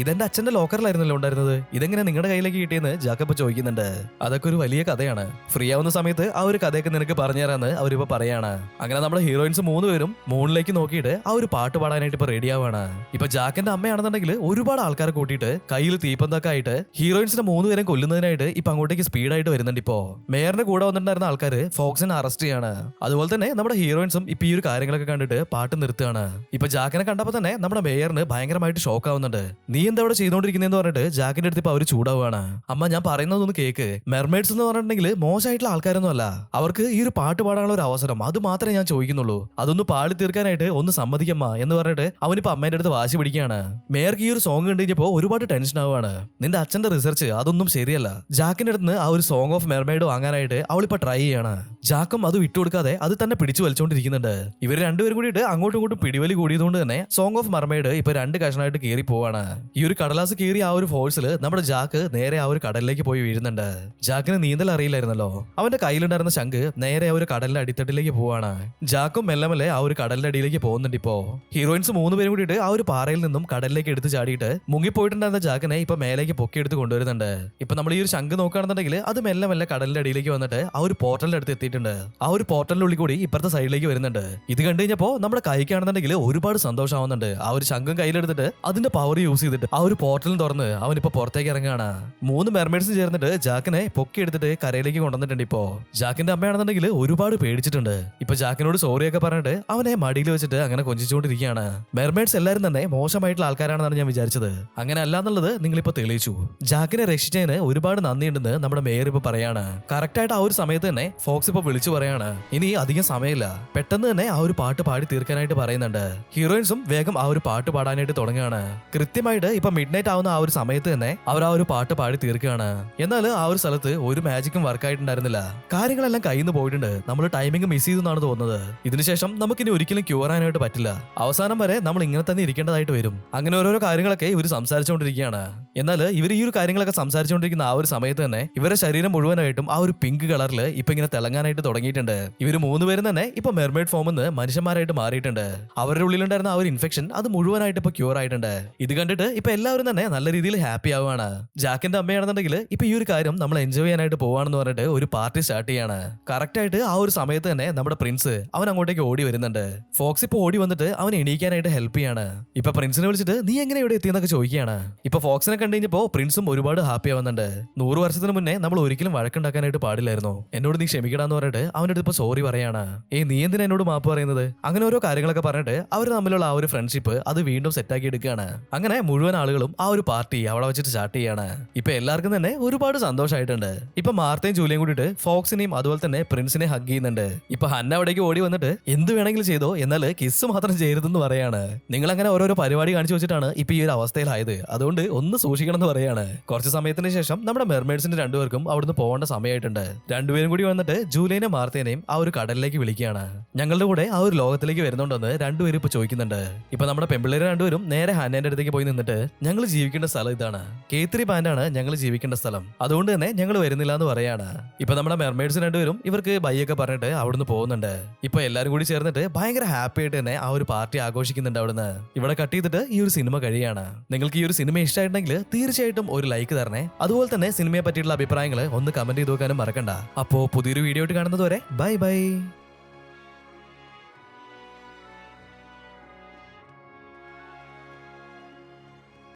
ഇതെന്റെ അച്ഛന്റെ ലോക്കറിലായിരുന്നല്ലോ ഉണ്ടായിരുന്നത്, ഇതെങ്ങനെ നിങ്ങളുടെ കയ്യിലേക്ക് കിട്ടിയെന്ന് ജാക്കപ്പ് ചോദിക്കുന്നുണ്ട്. അതൊക്കെ ഒരു വലിയ കഥയാണ്, ഫ്രീ ആവുന്ന സമയത്ത് ആ ഒരു കഥയൊക്കെ നിനക്ക് പറഞ്ഞു തരാന്ന് അവരിപ്പോ പറയാണ്. അങ്ങനെ നമ്മുടെ ഹീറോയിൻസ് 3 പേരും മൂണിലേക്ക് നോക്കിയിട്ട് ആ ഒരു പാട്ട് പാടാനായിട്ട് ഇപ്പൊ റെഡി ആവാണ്. ഇപ്പൊ ജാക്കിന്റെ അമ്മയാണെന്നുണ്ടെങ്കിൽ ഒരുപാട് ആൾക്കാരെ കൂട്ടിയിട്ട് കയ്യിൽ തീപ്പന്തൊക്കെ ആയിട്ട് ഹീറോയിൻസിനെ 3 പേരെ കൊല്ലുന്നതിനായിട്ട് ഇപ്പൊ അങ്ങോട്ടേക്ക് സ്പീഡായിട്ട് വരുന്നുണ്ട്. ഇപ്പോ മേയറിന്റെ കൂടെ വന്നിട്ടുണ്ടായിരുന്ന ആൾക്കാര് ഫോക്സിനെ അറസ്റ്റ് ചെയ്യാണ്. അതുപോലെ തന്നെ നമ്മുടെ ഹീറോയിൻസും ഇപ്പൊ ഈ ഒരു കാര്യങ്ങളൊക്കെ കണ്ടിട്ട് പാട്ട് നിർത്തുകയാണ്. ഇപ്പൊ ജാക്കിനെ കണ്ടപ്പോ തന്നെ നമ്മുടെ മേയറിന് ഭയങ്കരമായിട്ട് ഷോക്ക് ആവുന്നുണ്ട്. നീ എന്താ ഇവിടെ ചെയ്തോണ്ടിരിക്കുന്നതെന്ന് പറഞ്ഞിട്ട് ജാക്കിന്റെ അടുത്ത് ഇപ്പൊ അവര് ചൂടാവുകയാണ്. അമ്മ ഞാൻ പറയുന്നതൊന്ന് കേക്ക്, മെർമെയ്ഡ്സ് എന്ന് പറഞ്ഞിട്ടുണ്ടെങ്കിൽ മോശമായിട്ടുള്ള ആൾക്കാരൊന്നും അല്ല, അവർക്ക് ഈ ഒരു പാട്ട് പാടാനുള്ള ഒരു അവസരം അത് മാത്രമേ ഞാൻ ചോദിക്കുന്നുള്ളൂ, അതൊന്ന് പാടി തീർക്കാനായിട്ട് ഒന്ന് സമ്മതിക്കമ്മ എന്ന് പറഞ്ഞിട്ട് അവനിപ്പോ അമ്മേന്റെ അടുത്ത് വാശി പിടിക്കുകയാണ്. മേയർക്ക് ഈ ഒരു സോങ് കണ്ടു കഴിഞ്ഞപ്പോ ഒരുപാട് ടെൻഷൻ ആവുകയാണ്. നിന്റെ അച്ഛന്റെ റിസർച്ച് അതൊന്നും ശരിയല്ല. ജാക്കിന്റെ അടുത്ത് ആ ഒരു സോങ് ഓഫ് മെർമെയ്ഡ് വാങ്ങാനായിട്ട് അവളിപ്പോ ട്രൈ ചെയ്യാണ്. ജാക്കും അത് വിട്ടുകൊടുക്കാതെ അത് തന്നെ പിടിച്ചു വലിച്ചുകൊണ്ടിരിക്കുന്നുണ്ട്. ഇവർ രണ്ടുപേരും കൂടിയിട്ട് അങ്ങോട്ടും ഇങ്ങോട്ടും പിടിവലി കൂടിയതുകൊണ്ട് തന്നെ സോങ് ഓഫ് മെർമെയ്ഡ് ഇപ്പൊ 2 കഷ്ണമായിട്ട് കീറി പോവാണ്. ഈ ഒരു കടലാസ് കീറി ആ ഒരു ഫോഴ്സിൽ നമ്മുടെ ജാക്ക് നേരെ ആ ഒരു കടലിലേക്ക് പോയി വീഴുന്നുണ്ട്. ജാക്കിന് നീന്തൽ അറിയില്ലായിരുന്നല്ലോ. അവന്റെ കയ്യിലുണ്ടായിരുന്ന ശംഖ് നേരെ ആ ഒരു കടലിന്റെ അടിത്തട്ടിലേക്ക് പോവാണ്. ജാക്കും മെല്ലെ മെല്ലെ ആ ഒരു കടലിന്റെ അടിയിലേക്ക് പോകുന്നുണ്ട്. ഇപ്പോ ഹീറോയിൻസ് 3 പേരും കൂടിയിട്ട് ആ ഒരു പാറയിൽ നിന്നും കടലിലേക്ക് എടുത്ത് ചാടിയിട്ട് മുങ്ങിപ്പോയിട്ടുണ്ടായിരുന്ന ജാക്കിനെ ഇപ്പൊ മേലേക്ക് പൊക്കിയെടുത്ത് കൊണ്ടുവരുന്നുണ്ട്. ഇപ്പൊ നമ്മൾ ഈ ഒരു ശംഖ് നോക്കുകയാണെന്നുണ്ടെങ്കിൽ അത് മെല്ലെ മെല്ലെ കടലിന്റെ അടിയിലേക്ക് വന്നിട്ട് ആ ഒരു പോർട്ടലിന്റെ അടുത്ത് എത്തിയിട്ടുണ്ട്. ആ ഒരു പോർട്ടലിനുള്ളിൽ കൂടി ഇപ്പുറത്തെ സൈഡിലേക്ക് വരുന്നുണ്ട്. ഇത് കണ്ടു കഴിഞ്ഞപ്പോ നമ്മുടെ കൈക്കാണെന്നുണ്ടെങ്കിൽ ഒരുപാട് സന്തോഷമാവുന്നുണ്ട്. ആ ഒരു ശംഖും കയ്യിലെടുത്തിട്ട് അതിന്റെ പവർ യൂസ് ചെയ്തിട്ട് ആ ഒരു പോർട്ടലും തുറന്ന് അവനിപ്പോ പുറത്തേക്ക് ഇറങ്ങുകയാണ്. 3 മെർമെയ്ഡ്സും ചേർന്നിട്ട് ജാക്കിനെ പൊക്കി എടുത്തിട്ട് കരയിലേക്ക് കൊണ്ടുവന്നിട്ടുണ്ട്. ഇപ്പോ ജാക്കിന്റെ അമ്മയാണെന്നുണ്ടെങ്കിൽ ഒരുപാട് പേടിച്ചിട്ടുണ്ട്. ഇപ്പൊ ജാക്കിനോട് സോറിയൊക്കെ പറഞ്ഞിട്ട് അവനെ മടിയിൽ വെച്ചിട്ട് അങ്ങനെ കൊഞ്ചിച്ചുകൊണ്ടിരിക്കുകയാണ്. മെർമെയ്ഡ്സ് എല്ലാവരും തന്നെ മോശമായിട്ടുള്ള ആൾക്കാരാണെന്നാണ് ഞാൻ വിചാരിച്ചത്, അങ്ങനെ അല്ല എന്നുള്ളത് നിങ്ങളിപ്പോ തെളിയിച്ചു. ജാക്കിനെ രക്ഷിച്ചതിന് ഒരുപാട് നന്ദിയുണ്ടെന്ന് നമ്മുടെ മേയർ ഇപ്പൊ പറയാണ്. കറക്റ്റ് ആയിട്ട് ആ ഒരു സമയത്ത് തന്നെ ഫോക്സ് ഇപ്പൊ വിളിച്ചു പറയാണ്, ഇനി അധികം സമയമില്ല, പെട്ടെന്ന് തന്നെ ആ ഒരു പാട്ട് പാടി തീർക്കാനായിട്ട് പറയുന്നുണ്ട്. ഹീറോയിൻസും വേഗം ആ ഒരു പാട്ട് പാടാനായിട്ട് തുടങ്ങുകയാണ്. കൃത്യമായിട്ട് ഇപ്പൊ മിഡ് നൈറ്റ് ആവുന്ന ആ ഒരു സമയത്ത് തന്നെ അവർ ആ ഒരു പാട്ട് പാടി തീർക്കുകയാണ്. എന്നാൽ ആ ഒരു സ്ഥലത്ത് ഒരു മാജിക്കും വർക്ക് ആയിട്ടുണ്ടായിരുന്നില്ല. കാര്യങ്ങളെല്ലാം കയ്യിൽ നിന്ന് പോയിട്ടുണ്ട്, നമ്മൾ ടൈമിംഗ് മിസ് ചെയ്തെന്നാണ് തോന്നുന്നത്. ഇതിനുശേഷം നമുക്കിനി ഒരിക്കലും ക്യൂർ ആനായിട്ട് പറ്റില്ല, അവസാനം വരെ നമ്മൾ ഇങ്ങനെ തന്നെ ഇരിക്കേണ്ടതായിട്ട് വരും. അങ്ങനെ ഓരോരോ കാര്യങ്ങളൊക്കെ ഇവർ സംസാരിച്ചുകൊണ്ടിരിക്കുകയാണ്. എന്നാൽ ഇവർ ഈ ഒരു കാര്യങ്ങളൊക്കെ സംസാരിച്ചുകൊണ്ടിരിക്കുന്ന ആ ഒരു സമയത്ത് തന്നെ ഇവരുടെ ശരീരം മുഴുവനായിട്ടും ആ ഒരു പിങ്ക് കളറിൽ ഇപ്പൊ ഇങ്ങനെ തിളങ്ങാനായിട്ട് തുടങ്ങിയിട്ടുണ്ട്. ഇവർ മൂന്നുപേരും തന്നെ ഇപ്പൊ മെർമെയ്ഡ് ഫോമിൽ നിന്ന് മനുഷ്യന്മാരായിട്ട് മാറിയിട്ടുണ്ട്. അവരുടെ ഉള്ളിലുണ്ടായിരുന്ന ആ ഒരു ഇൻഫെക്ഷൻ അത് മുഴുവനായിട്ട് ഇപ്പൊ ക്യൂർ ആയിട്ടുണ്ട്. ഇത് കണ്ടിട്ട് ഇപ്പൊ എല്ലാവരും തന്നെ നല്ല രീതിയിൽ ഹാപ്പി ആവുകയാണ്. ജാക്കിന്റെ അമ്മയാണെന്നുണ്ടെങ്കിൽ ഇപ്പൊ ഈ ഒരു കാര്യം നമ്മൾ എൻജോയ് ചെയ്യാനായിട്ട് പോവാണെന്ന് പറഞ്ഞിട്ട് ഒരു പാർട്ടി സ്റ്റാർട്ട് ചെയ്യാണ്. കറക്റ്റ് ആയിട്ട് ആ ഒരു സമയത്ത് തന്നെ നമ്മുടെ പ്രിൻസ് അവൻ അങ്ങോട്ടേക്ക് ഓടി വരുന്നുണ്ട്. ഫോക്സ് ഇപ്പൊ ഓടി വന്നിട്ട് അവൻ എണീക്കാനായിട്ട് ഹെൽപ്പ് ചെയ്യാണ്. ഇപ്പൊ പ്രിൻസിനെ വിളിച്ചിട്ട് നീ എങ്ങനെ ഇവിടെ എത്തിയെന്നൊക്കെ ചോദിക്കുകയാണ്. ഇപ്പൊ ഫോക്സിനെ കണ്ടുകഴിഞ്ഞപ്പോ പ്രിൻസും ഒരുപാട് ഹാപ്പി ആവുന്നുണ്ട്. 100 വർഷത്തിന് മുന്നേ നമ്മൾ ഒരിക്കലും വഴക്കുണ്ടാക്കാനായിട്ട് പാടില്ലായിരുന്നു, എന്നോട് നീ ക്ഷമിക്കടാന്ന് പറഞ്ഞിട്ട് അവൻ്റെ അടുത്ത് ഇപ്പൊ സോറി പറയാണ്. നീ എന്തിനാ എന്നോട് മാപ്പ് പറയുന്നത്? അങ്ങനെ ഓരോ കാര്യങ്ങളൊക്കെ പറഞ്ഞിട്ട് അവർ തമ്മിലുള്ള ആ ഒരു ഫ്രണ്ട്ഷിപ്പ് അത് വീണ്ടും സെറ്റാക്കി എടുക്കുകയാണ്. അങ്ങനെ മുഴുവൻ ആളുകളും ആ ഒരു പാർട്ടി അവിടെ വെച്ചിട്ട് സ്റ്റാർട്ട് ചെയ്യാണ്. ഇപ്പൊ എല്ലാവർക്കും തന്നെ ഒരുപാട് സന്തോഷമായിട്ടുണ്ട്. ഇപ്പൊ മാർത്തയും ജൂലിയും കൂടിയിട്ട് ഫോക്സിനെയും അതുപോലെ തന്നെ പ്രിൻസിനെ ഹഗ് ചെയ്യുന്നുണ്ട്. ഇപ്പൊ ഹന്ന അവിടേക്ക് ഓടി വന്നിട്ട് എന്ത് വേണമെങ്കിലും ചെയ്തോ, എന്നാൽ കിസ് മാത്രം ചെയ്യരുതെന്ന് പറയാണ്. നിങ്ങൾ അങ്ങനെ ഓരോരോ പരിപാടി കാണിച്ചു വെച്ചിട്ടാണ് ഇപ്പൊ ഈ ഒരു അവസ്ഥയിലായത്, അതുകൊണ്ട് ഒന്ന് സൂക്ഷിക്കണം എന്ന് പറയാണ്. കുറച്ച് സമയത്തിന് ശേഷം നമ്മുടെ മെർമെയ്ഡ്സിന്റെ രണ്ടുപേർക്കും അവിടുന്ന് പോകേണ്ട സമയമായിട്ടുണ്ട്. രണ്ടുപേരും കൂടി വന്നിട്ട് ജൂലിയനെയും മാർത്തേനെയും ആ ഒരു കടലിലേക്ക് വിളിക്കുകയാണ്. ഞങ്ങളുടെ കൂടെ ആ ഒരു ലോകത്തിലേക്ക് വരുന്നുണ്ടെന്ന് രണ്ടുപേരും ഇപ്പൊ ചോദിക്കുന്നുണ്ട്. ഇപ്പൊ നമ്മുടെ പെമ്പിള്ളേരെ രണ്ടുപേരും നേരെ ഹന്നേന്റെ അടുത്തേക്ക് പോയി നിന്നിട്ട് ഞങ്ങൾ ജീവിക്കേണ്ട സ്ഥലം ഇതാണ്, K3 ബാൻഡാണ് ഞങ്ങൾ ജീവിക്കേണ്ട സ്ഥലം, അതുകൊണ്ട് തന്നെ ഞങ്ങൾ വരുന്നില്ല എന്ന് പറയാണ്. ഇപ്പൊ നമ്മുടെ മെർമെയ്ഡ്സ് രണ്ടുപേരും ഇവർക്ക് ബൈയൊക്കെ പറഞ്ഞിട്ട് അവിടുന്ന് പോകുന്നുണ്ട്. ഇപ്പൊ എല്ലാരും കൂടി ചേർന്നിട്ട് ഭയങ്കര ഹാപ്പി ആയിട്ട് തന്നെ ആ ഒരു പാർട്ടി ആഘോഷിക്കുന്നുണ്ട്. അവിടുന്ന് ഇവിടെ കട്ട് ചെയ്തിട്ട് ഈ ഒരു സിനിമ കഴിയാണ്. നിങ്ങൾക്ക് ഈ ഒരു സിനിമ ഇഷ്ടമായിട്ടുണ്ടെങ്കിൽ തീർച്ചയായിട്ടും ഒരു ലൈക്ക് തരണേ. അതുപോലെ തന്നെ സിനിമയെ പറ്റിയിട്ടുള്ള അഭിപ്രായങ്ങൾ ഒന്ന് കമന്റ് ചെയ്ത് നോക്കാനും മറക്കണ്ട. അപ്പോ പുതിയൊരു വീഡിയോ ആയിട്ട് കാണുന്നത് വരെ ബൈ ബൈ.